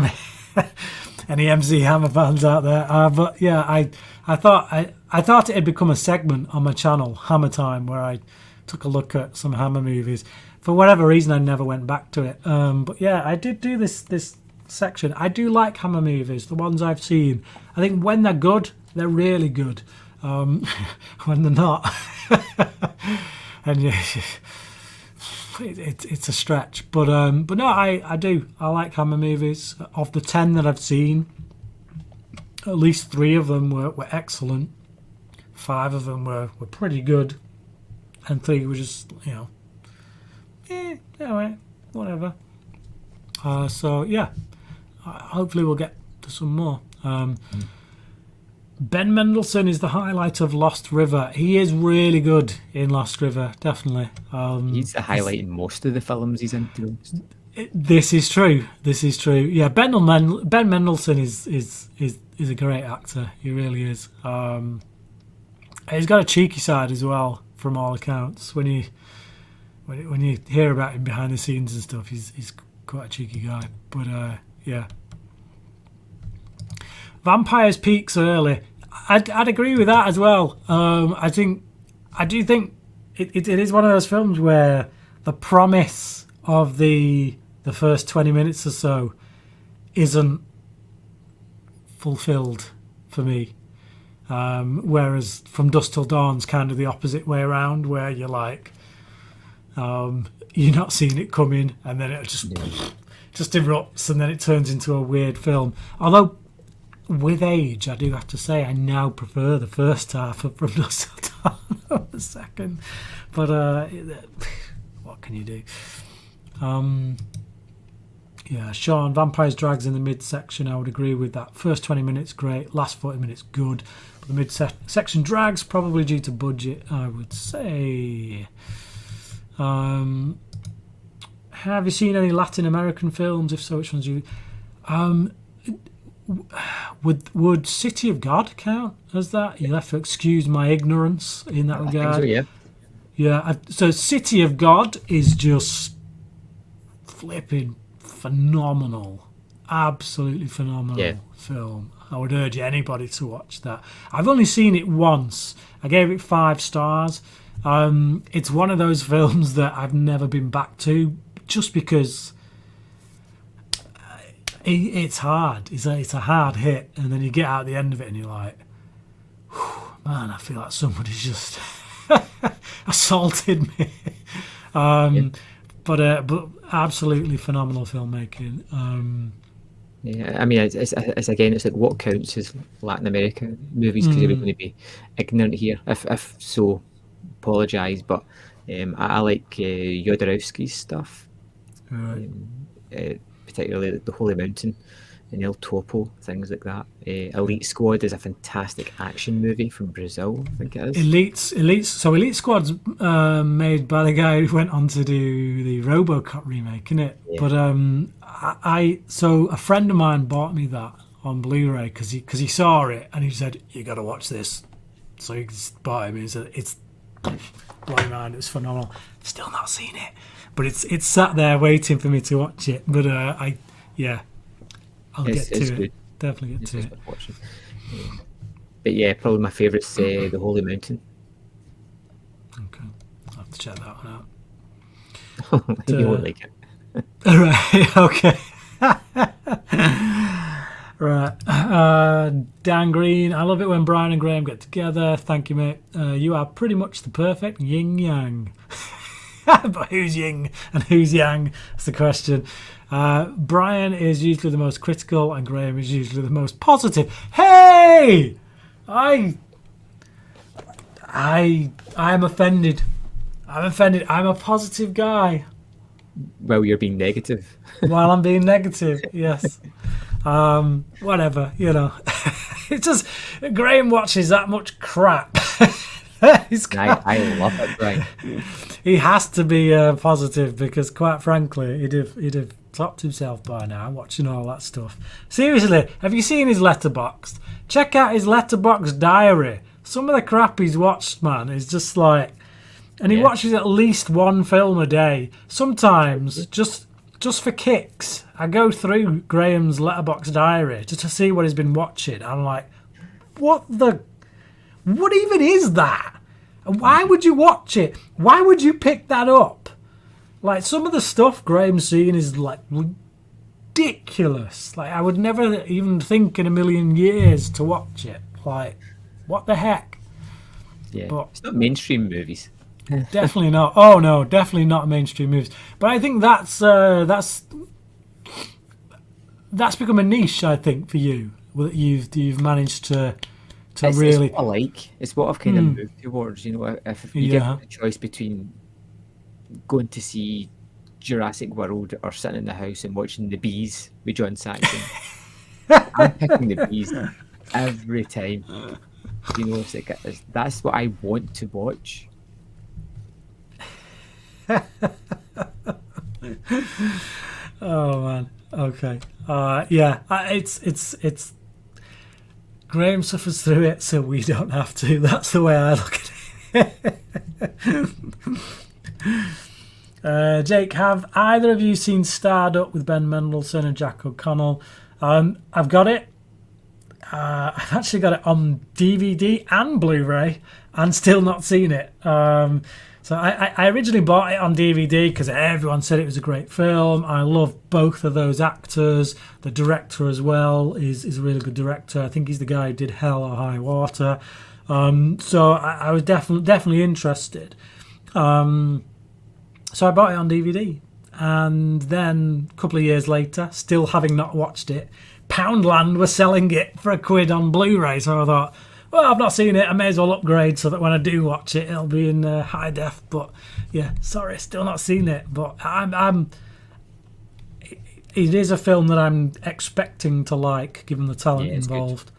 any MC Hammer fans out there. But yeah, I thought it had become a segment on my channel, Hammer Time, where I took a look at some Hammer movies. For whatever reason, I never went back to it. But yeah, I did do this section. I do like Hammer movies, the ones I've seen. I think when they're good, they're really good. When they're not, and yeah, it's a stretch. But no, I do. I like Hammer movies. Of the 10 that I've seen, at least 3 of them were excellent. 5 of them were pretty good, and 3 were just, anyway, whatever. So yeah, hopefully we'll get to some more. Ben Mendelsohn is the highlight of Lost River. He is really good in Lost River, definitely. He's the highlight in most of the films he's in, to be honest. This is true. Yeah, Ben Mendelsohn is a great actor. He really is. He's got a cheeky side as well, from all accounts. When you hear about him behind the scenes and stuff, he's quite a cheeky guy. But yeah. Vampires peaks early. I'd agree with that as well. I do think it is one of those films where the promise of the first 20 minutes or so isn't fulfilled for me. Whereas From Dusk Till Dawn's kind of the opposite way around, where you're like, you're not seeing it coming, and then it just erupts, and then it turns into a weird film. Although, with age, I do have to say I now prefer the first half of From Dusk Till Dawn over the second. But what can you do? Yeah, Sean, Vampires drags in the midsection. I would agree with that. First 20 minutes, great. Last 40 minutes, good. But the midsection drags, probably due to budget, I would say. Have you seen any Latin American films? If so, which ones do you... Would City of God count as that? You'll have to excuse my ignorance in that regard. I think so, yeah. So City of God is just flipping phenomenal, absolutely phenomenal film. I would urge anybody to watch that. I've only seen it once. I gave it 5 stars. It's one of those films that I've never been back to, just because it's hard. It's a hard hit, and then you get out at the end of it and you're like, man, I feel like somebody's just assaulted me. But absolutely phenomenal filmmaking. Yeah, I mean, it's again, it's like what counts as Latin America movies, because we're going to be ignorant here. If so, apologise, but I like Jodorowsky's stuff. Right. Particularly the Holy Mountain and El Topo, things like that. Elite Squad is a fantastic action movie from Brazil, I think it is. Elite Squad's made by the guy who went on to do the RoboCop remake, isn't it? Yeah. But so a friend of mine bought me that on Blu-ray because he saw it and he said, you got to watch this. So he bought it and he said, blow your mind. It was phenomenal. Still not seen it, but it's sat there waiting for me to watch it. But I'll get to it. Good. Definitely get to it. But yeah, probably my favourite's The Holy Mountain. Okay, I'll have to check that one out. You won't like it. Right. Okay. Right. Dan Green, I love it when Bryan and Graham get together. Thank you, mate. You are pretty much the perfect yin-yang. But who's yin and who's yang? That's the question. Bryan is usually the most critical and Graham is usually the most positive. Hey! I'm offended. I'm offended. I'm a positive guy. Well, you're being negative. While I'm being negative, yes. Whatever, you know. It's just Graham watches that much crap. I love it, Bryan. He has to be positive because, quite frankly, he'd have topped himself by now watching all that stuff. Seriously, have you seen his Letterboxd? Check out his Letterboxd diary. Some of the crap he's watched, man, is just like, and he watches at least one film a day. Sometimes just for kicks, I go through Graham's Letterboxd diary just to see what he's been watching. I'm like, what even is that? And why would you watch it? Why would you pick that up? Like, some of the stuff Graham's seeing is like ridiculous. Like, I would never even think in a million years to watch it. Like, what the heck? Yeah, but it's not mainstream movies. Definitely not. Oh no, definitely not mainstream movies. But I think that's become a niche. I think for you, that you've managed to really. It's what I like. It's what I've kind of moved towards. You know, if you give me the choice between going to see Jurassic World or sitting in the house and watching The Bees with John Saxon, I'm picking The Bees every time. You know, that's what I want to watch. Oh man. Okay. Yeah. It's. Graham suffers through it, so we don't have to. That's the way I look at it. Jake, have either of you seen Starred Up with Ben Mendelsohn and Jack O'Connell? I've got it. I've actually got it on DVD and Blu-ray and still not seen it. So I originally bought it on DVD because everyone said it was a great film. I love both of those actors. The director as well is a really good director. I think he's the guy who did Hell or High Water. So I was definitely interested. So I bought it on DVD. And then a couple of years later, still having not watched it, Poundland was selling it for £1 on Blu-ray. So I thought, well, I've not seen it. I may as well upgrade so that when I do watch it, it'll be in high def. But yeah, sorry, still not seen it. But it is a film that I'm expecting to like, given the talent involved.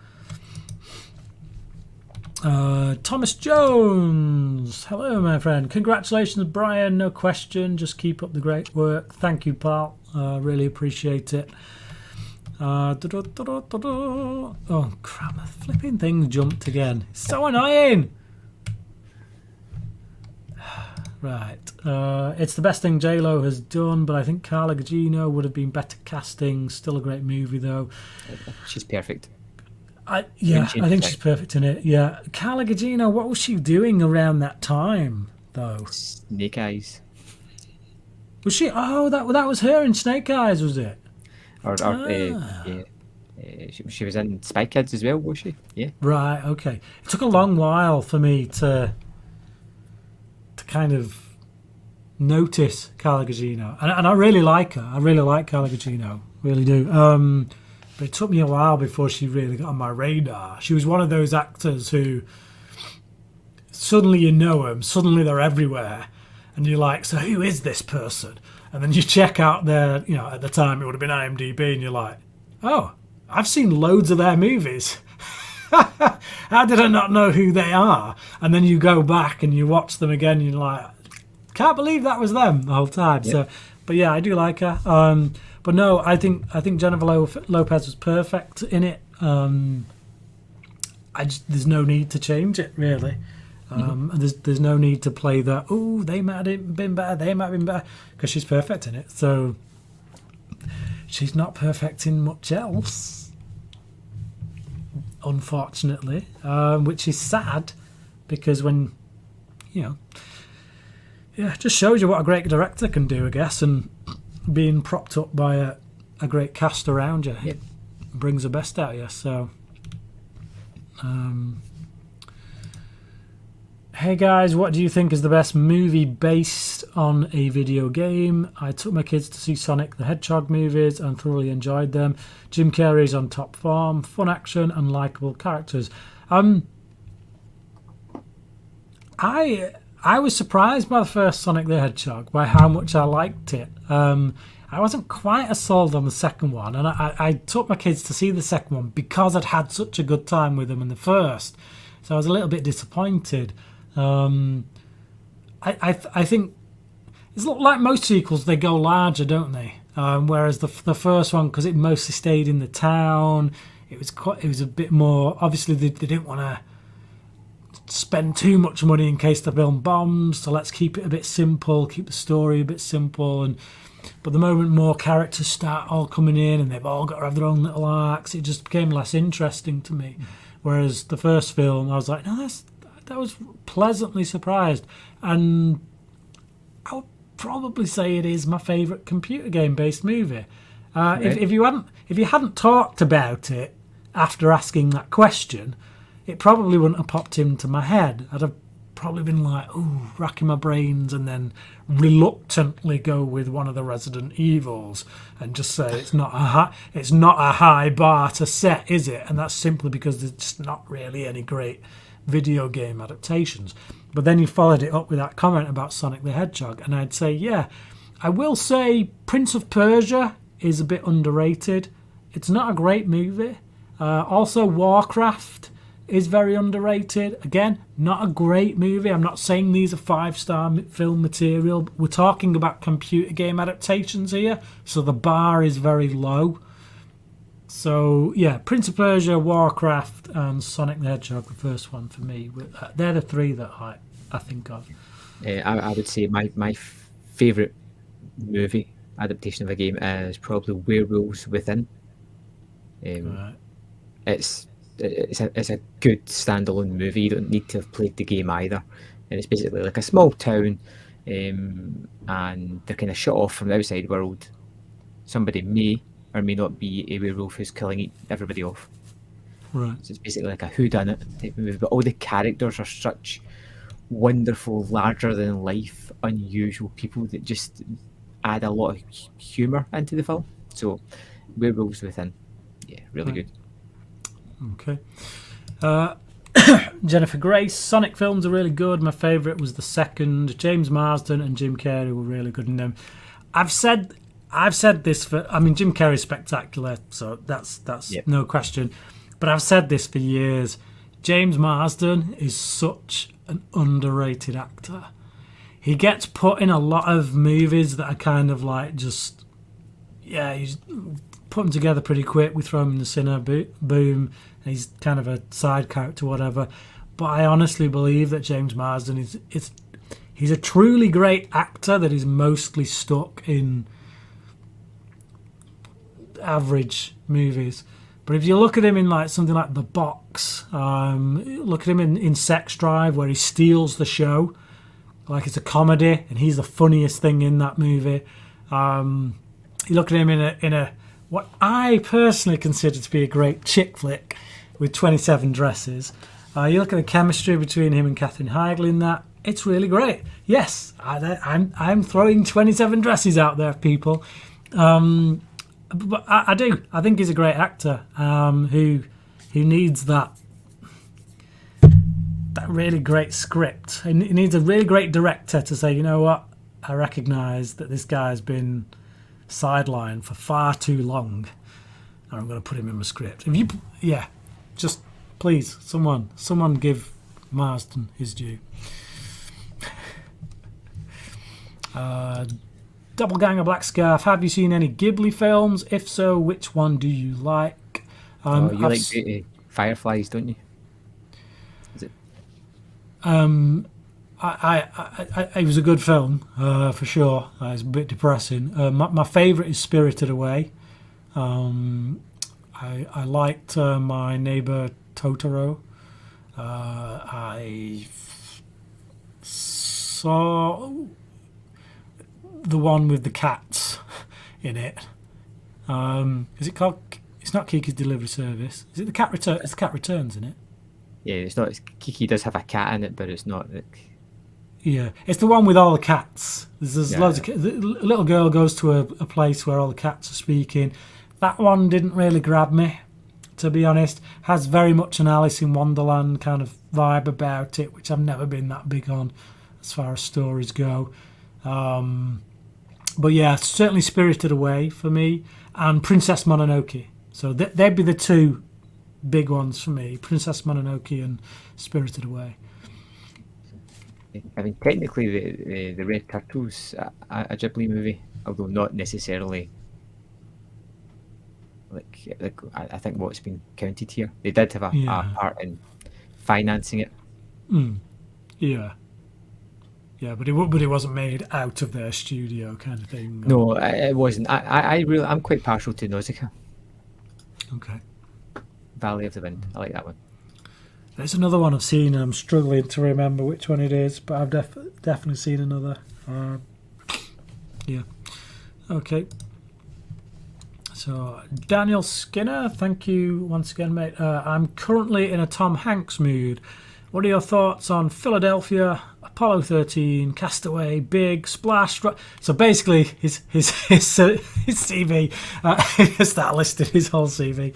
Thomas Jones, hello, my friend. Congratulations, Bryan. No question. Just keep up the great work. Thank you, pal. Really appreciate it. Oh crap, the flipping thing jumped again. It's so annoying. Right. It's the best thing J-Lo has done, but I think Carla Gugino would have been better casting. Still a great movie though. She's perfect. I think she's perfect in it. Yeah. Carla Gugino, what was she doing around that time though? Snake Eyes. Was she? Oh, that was her in Snake Eyes, was it? She was in Spy Kids as well, was she? Yeah. Right. Okay. It took a long while for me to kind of notice Carla Gugino, and I really like her. I really like Carla Gugino, really do. But it took me a while before she really got on my radar. She was one of those actors who suddenly you know them, suddenly they're everywhere, and you're like, so who is this person? And then you check out their, at the time it would have been IMDb, and you're like, oh, I've seen loads of their movies. How did I not know who they are? And then you go back and you watch them again, and you're like, can't believe that was them the whole time. Yep. So, but yeah, I do like her. But no, I think Jennifer Lopez was perfect in it. There's no need to change it really. And there's no need to play that, oh, they might have been better, they might have been better, because she's perfect in it. So she's not perfect in much else, unfortunately, which is sad, because when, it just shows you what a great director can do, I guess, and being propped up by a great cast around you, it brings the best out of you. So, hey guys, what do you think is the best movie based on a video game? I took my kids to see Sonic the Hedgehog movies and thoroughly enjoyed them. Jim Carrey's on top form, fun action and likeable characters. I was surprised by the first Sonic the Hedgehog, by how much I liked it. I wasn't quite as sold on the second one, and I took my kids to see the second one because I'd had such a good time with them in the first. So I was a little bit disappointed. I think it's like most sequels, they go larger, don't they? Whereas the first one, because it mostly stayed in the town, it was a bit more. Obviously, they didn't want to spend too much money in case the film bombs, so let's keep it a bit simple, keep the story a bit simple. But the moment more characters start all coming in and they've all got to have their own little arcs, it just became less interesting to me. Whereas the first film, I was like, no, that was pleasantly surprised, and I would probably say it is my favourite computer game based movie. If you hadn't talked about it after asking that question, it probably wouldn't have popped into my head. I'd have probably been like, ooh, racking my brains, and then reluctantly go with one of the Resident Evils and just say it's not a high bar to set, is it? And that's simply because there's just not really any great video game adaptations. But then you followed it up with that comment about Sonic the Hedgehog, and I'd say, yeah, I will say Prince of Persia is a bit underrated. It's not a great movie. Also, Warcraft is very underrated. Again, not a great movie. I'm not saying these are 5-star film material. We're talking about computer game adaptations here, so the bar is very low. So, yeah, Prince of Persia, Warcraft, and Sonic the Hedgehog, the first one for me. They're the three that I think of. I would say my favourite movie adaptation of a game is probably Werewolves Within. Right. It's a good standalone movie. You don't need to have played the game either, and it's basically like a small town, and they're kind of shut off from the outside world. Somebody may or may not be a werewolf who's killing everybody off. Right. So it's basically like a whodunit type of movie, but all the characters are such wonderful, larger than life, unusual people that just add a lot of humour into the film. So Werewolves Within, yeah, really good. Okay. Jennifer Grace, Sonic films are really good. My favourite was the second. James Marsden and Jim Carrey were really good in them. I've said this Jim Carrey's spectacular, so that's no question. But I've said this for years. James Marsden is such an underrated actor. He gets put in a lot of movies that are kind of like just, he's put them together pretty quick. We throw him in the cinema, boom, and he's kind of a side character, whatever. But I honestly believe that James Marsden he's a truly great actor that is mostly stuck in average movies. But if you look at him in like something like The Box, look at him in Sex Drive, where he steals the show, like it's a comedy and he's the funniest thing in that movie. You look at him in a what I personally consider to be a great chick flick with 27 Dresses. You look at the chemistry between him and Katherine Heigl in that, it's really great. Yes, I'm throwing 27 Dresses out there, people. But I do. I think he's a great actor who needs that really great script. He needs a really great director to say, you know what, I recognise that this guy's been sidelined for far too long, and I'm going to put him in my script. Just please, someone give Marsden his due. Doppelganger Black Scarf. Have you seen any Ghibli films? If so, which one do you like? You like Fireflies, don't you? Is it? It was a good film for sure. It's a bit depressing. My favourite is Spirited Away. I liked My Neighbor Totoro. I saw the one with the cats in it. Is it called? It's not Kiki's Delivery Service. Is it the Cat Return? It's the Cat Returns, isn't it? Yeah, it's not. Kiki does have a cat in it, but it's not like. Yeah, it's the one with all the cats. There's Yeah. loads of the little girl goes to a place where all the cats are speaking. That one didn't really grab me, to be honest. Has very much an Alice in Wonderland kind of vibe about it, which I've never been that big on as far as stories go. But yeah, certainly Spirited Away for me, and Princess Mononoke. So they'd be the two big ones for me: Princess Mononoke and Spirited Away. I mean, technically, the Red Turtles a Ghibli movie, although not necessarily. Like I think what's been counted here, they did have a part in financing it. Yeah. Yeah, but it wasn't made out of their studio kind of thing. No, it wasn't. I'm quite partial to Nausicaa. Okay. Valley of the Wind. I like that one. There's another one I've seen, and I'm struggling to remember which one it is, but I've definitely seen another. Yeah. Okay. So, Daniel Skinner, thank you once again, mate. I'm currently in a Tom Hanks mood. What are your thoughts on Philadelphia, Apollo 13, Castaway, Big, Splash? So basically, his CV. Start listing his whole CV.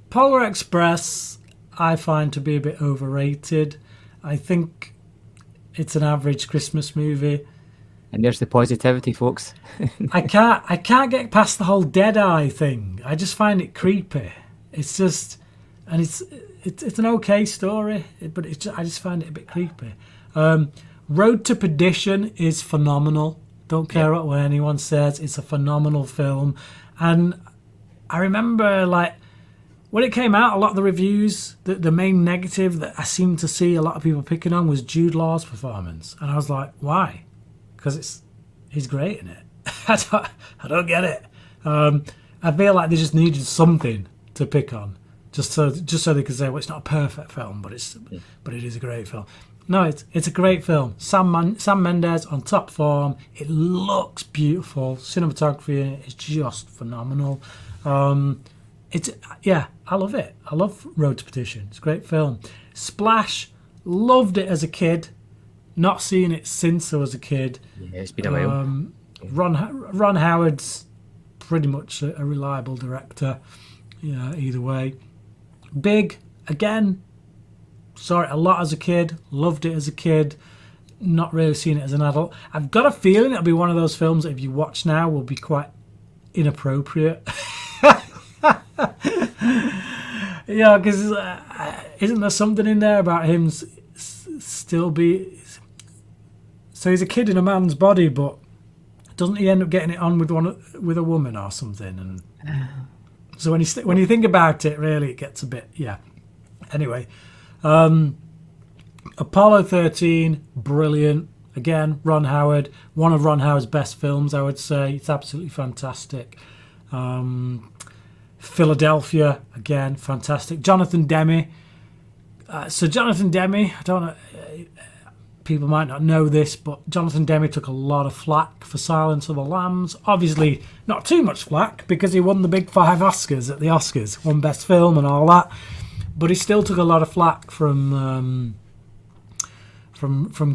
Polar Express, I find to be a bit overrated. I think it's an average Christmas movie. And there's the positivity, folks. I can't get past the whole Deadeye thing. I just find it creepy. It's just, and it's an okay story, but I just find it a bit creepy. Road to Perdition is phenomenal. Don't care what anyone says. It's a phenomenal film, and I remember like when it came out, a lot of the reviews, the main negative that I seemed to see a lot of people picking on was Jude Law's performance, and I was like, why? Because he's great in it. I don't get it. I feel like they just needed something to pick on, just so they could say, well, it's not a perfect film, but it is a great film. No, it's a great film. Sam Mendes on top form. It looks beautiful. Cinematography in it is just phenomenal. I love it. I love Road to Perdition. It's a great film. Splash, loved it as a kid. Not seen it since I was a kid. Yeah, it's been a while. Ron Howard's pretty much a reliable director. Yeah, either way. Big, again, saw it a lot as a kid. Loved it as a kid. Not really seen it as an adult. I've got a feeling it'll be one of those films that if you watch now will be quite inappropriate. Yeah, because isn't there something in there about him still be... So he's a kid in a man's body, but doesn't he end up getting it on with a woman or something? And so when you think about it, really, it gets a bit... Yeah. Anyway, Apollo 13, brilliant. Again, Ron Howard, one of Ron Howard's best films, I would say. It's absolutely fantastic. Philadelphia, again, fantastic. Jonathan Demme. So Jonathan Demme, I don't know, people might not know this, but Jonathan Demme took a lot of flack for Silence of the Lambs. Obviously, not too much flack because he won the big 5 Oscars at the Oscars, won Best Film and all that. But he still took a lot of flack from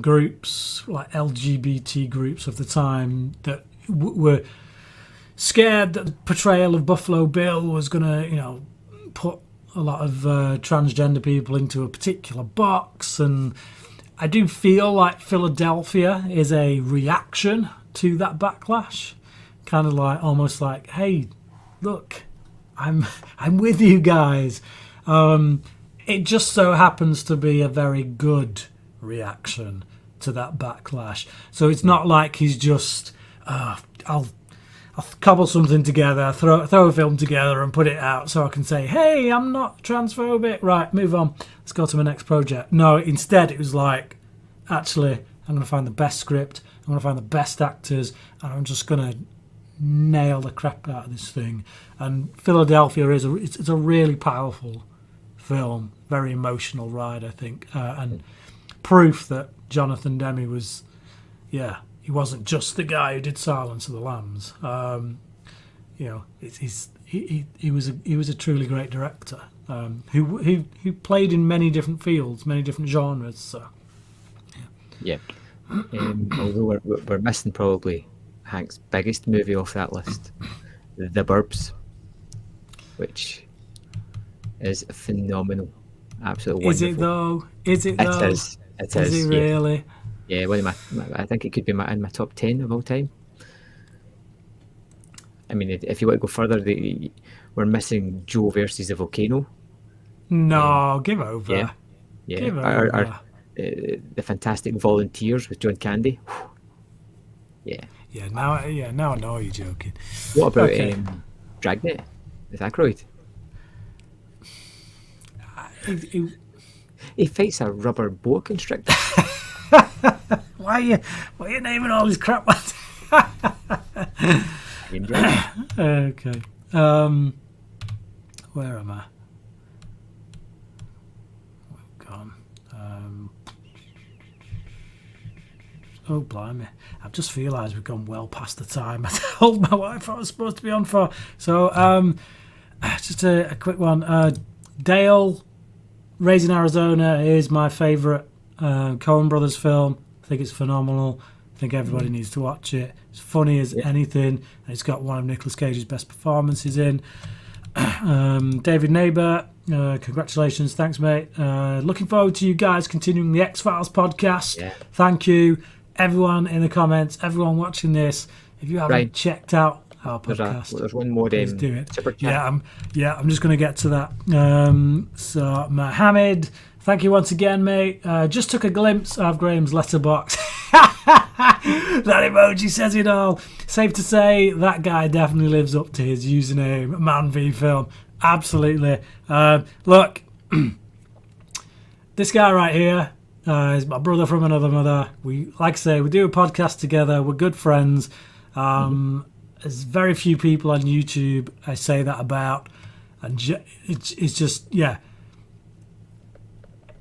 groups like LGBT groups of the time that were scared that the portrayal of Buffalo Bill was going to, put a lot of transgender people into a particular box. And I do feel like Philadelphia is a reaction to that backlash. Kind of like, almost like, hey, look, I'm with you guys. It just so happens to be a very good reaction to that backlash. So it's not like he's just, I'll cobble something together, throw a film together and put it out so I can say, hey, I'm not transphobic. Right, move on. Let's go to my next project. No, instead it was like, actually, I'm going to find the best script. I'm going to find the best actors, and I'm just going to nail the crap out of this thing. And Philadelphia it's a really powerful film, very emotional ride, I think, and proof that Jonathan Demme was, he wasn't just the guy who did Silence of the Lambs. He was a truly great director who played in many different fields, many different genres. So although we're missing probably Hank's biggest movie off that list, The Burbs, which is phenomenal, absolutely wonderful. Is it though? It is. It is. Is it really? Yeah, one of I think it could be in my top 10 of all time. I mean, if you want to go further, we're missing Joe versus the Volcano. No, give over. Yeah. Give over. The Fantastic Volunteers with John Candy. Yeah. Now I know you're joking. What about Dragnet with Aykroyd? He fights a rubber boa constrictor. Why are you naming all these crap ones? Okay. Where am I? Oh, gone. Oh, blimey. I've just realised we've gone well past the time I told my wife I was supposed to be on for. So, just a quick one. Dale, Raising Arizona is my favourite Coen Brothers film. I think it's phenomenal. I think everybody needs to watch it. It's funny as anything. And it's got one of Nicolas Cage's best performances in. David Neighbour, congratulations. Thanks, mate. Looking forward to you guys continuing the X-Files podcast. Yeah. Thank you. Everyone in the comments, everyone watching this, if you haven't checked out our podcast, there's one more. Please do it. Super chat. I'm just going to get to that. So Mohammed, thank you once again, mate. Just took a glimpse of Graham's letterbox. That emoji says it all. Safe to say that guy definitely lives up to his username, Man v Film. Absolutely. Look, this guy right here is my brother from another mother. We, like I say, we do a podcast together. We're good friends. There's very few people on YouTube I say that about, and it's just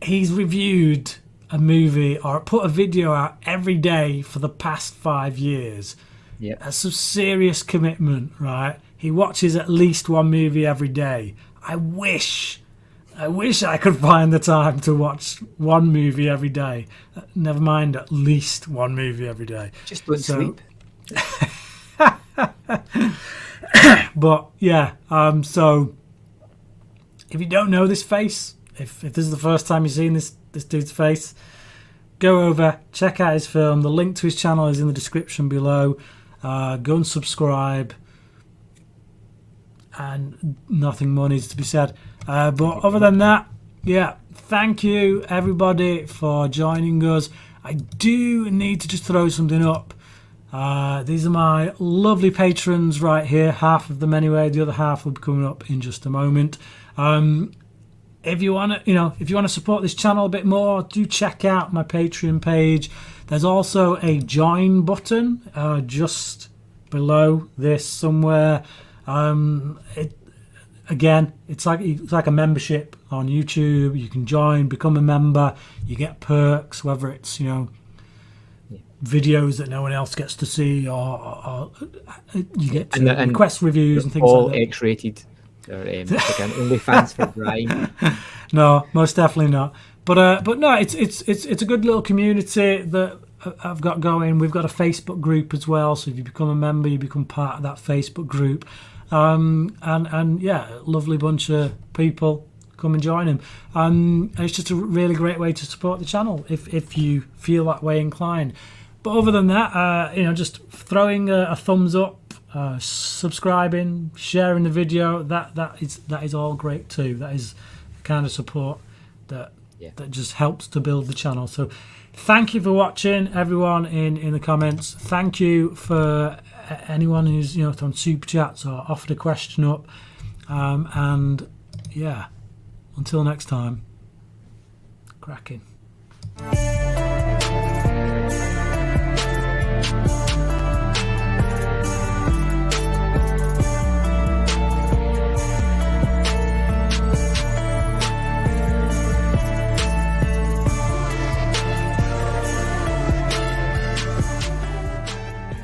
he's reviewed a movie or put a video out every day for the past 5 years. Yeah, that's some serious commitment, right? He watches at least one movie every day. I wish I could find the time to watch one movie every day. Never mind at least one movie every day. Just don't sleep. But so if you don't know this face, if this is the first time you've seen this dude's face, go over, check out his film. The link to his channel is in the description below. Go and subscribe, and nothing more needs to be said. But other than that, thank you everybody for joining us. I do need to just throw something up. These are my lovely patrons right here, half of them anyway. The other half will be coming up in just a moment. If you want to support this channel a bit more, do check out my Patreon page. There's also a join button just below this somewhere. It's like a membership on YouTube. You can join, become a member. You get perks, whether it's videos that no one else gets to see, or you get to request reviews and things all like that. X-rated. They're OnlyFans for Bryan. No, most definitely not. But no, it's a good little community that I've got going. We've got a Facebook group as well, so if you become a member, you become part of that Facebook group. And lovely bunch of people. Come and join them. And it's just a really great way to support the channel if you feel that way inclined. But other than that, just throwing a thumbs up, subscribing, sharing the video, that is all great too. That is the kind of support that just helps to build the channel. So Thank you for watching, everyone in the comments. Thank you for anyone who's done super chats or offered a question up. And yeah, until next time, cracking.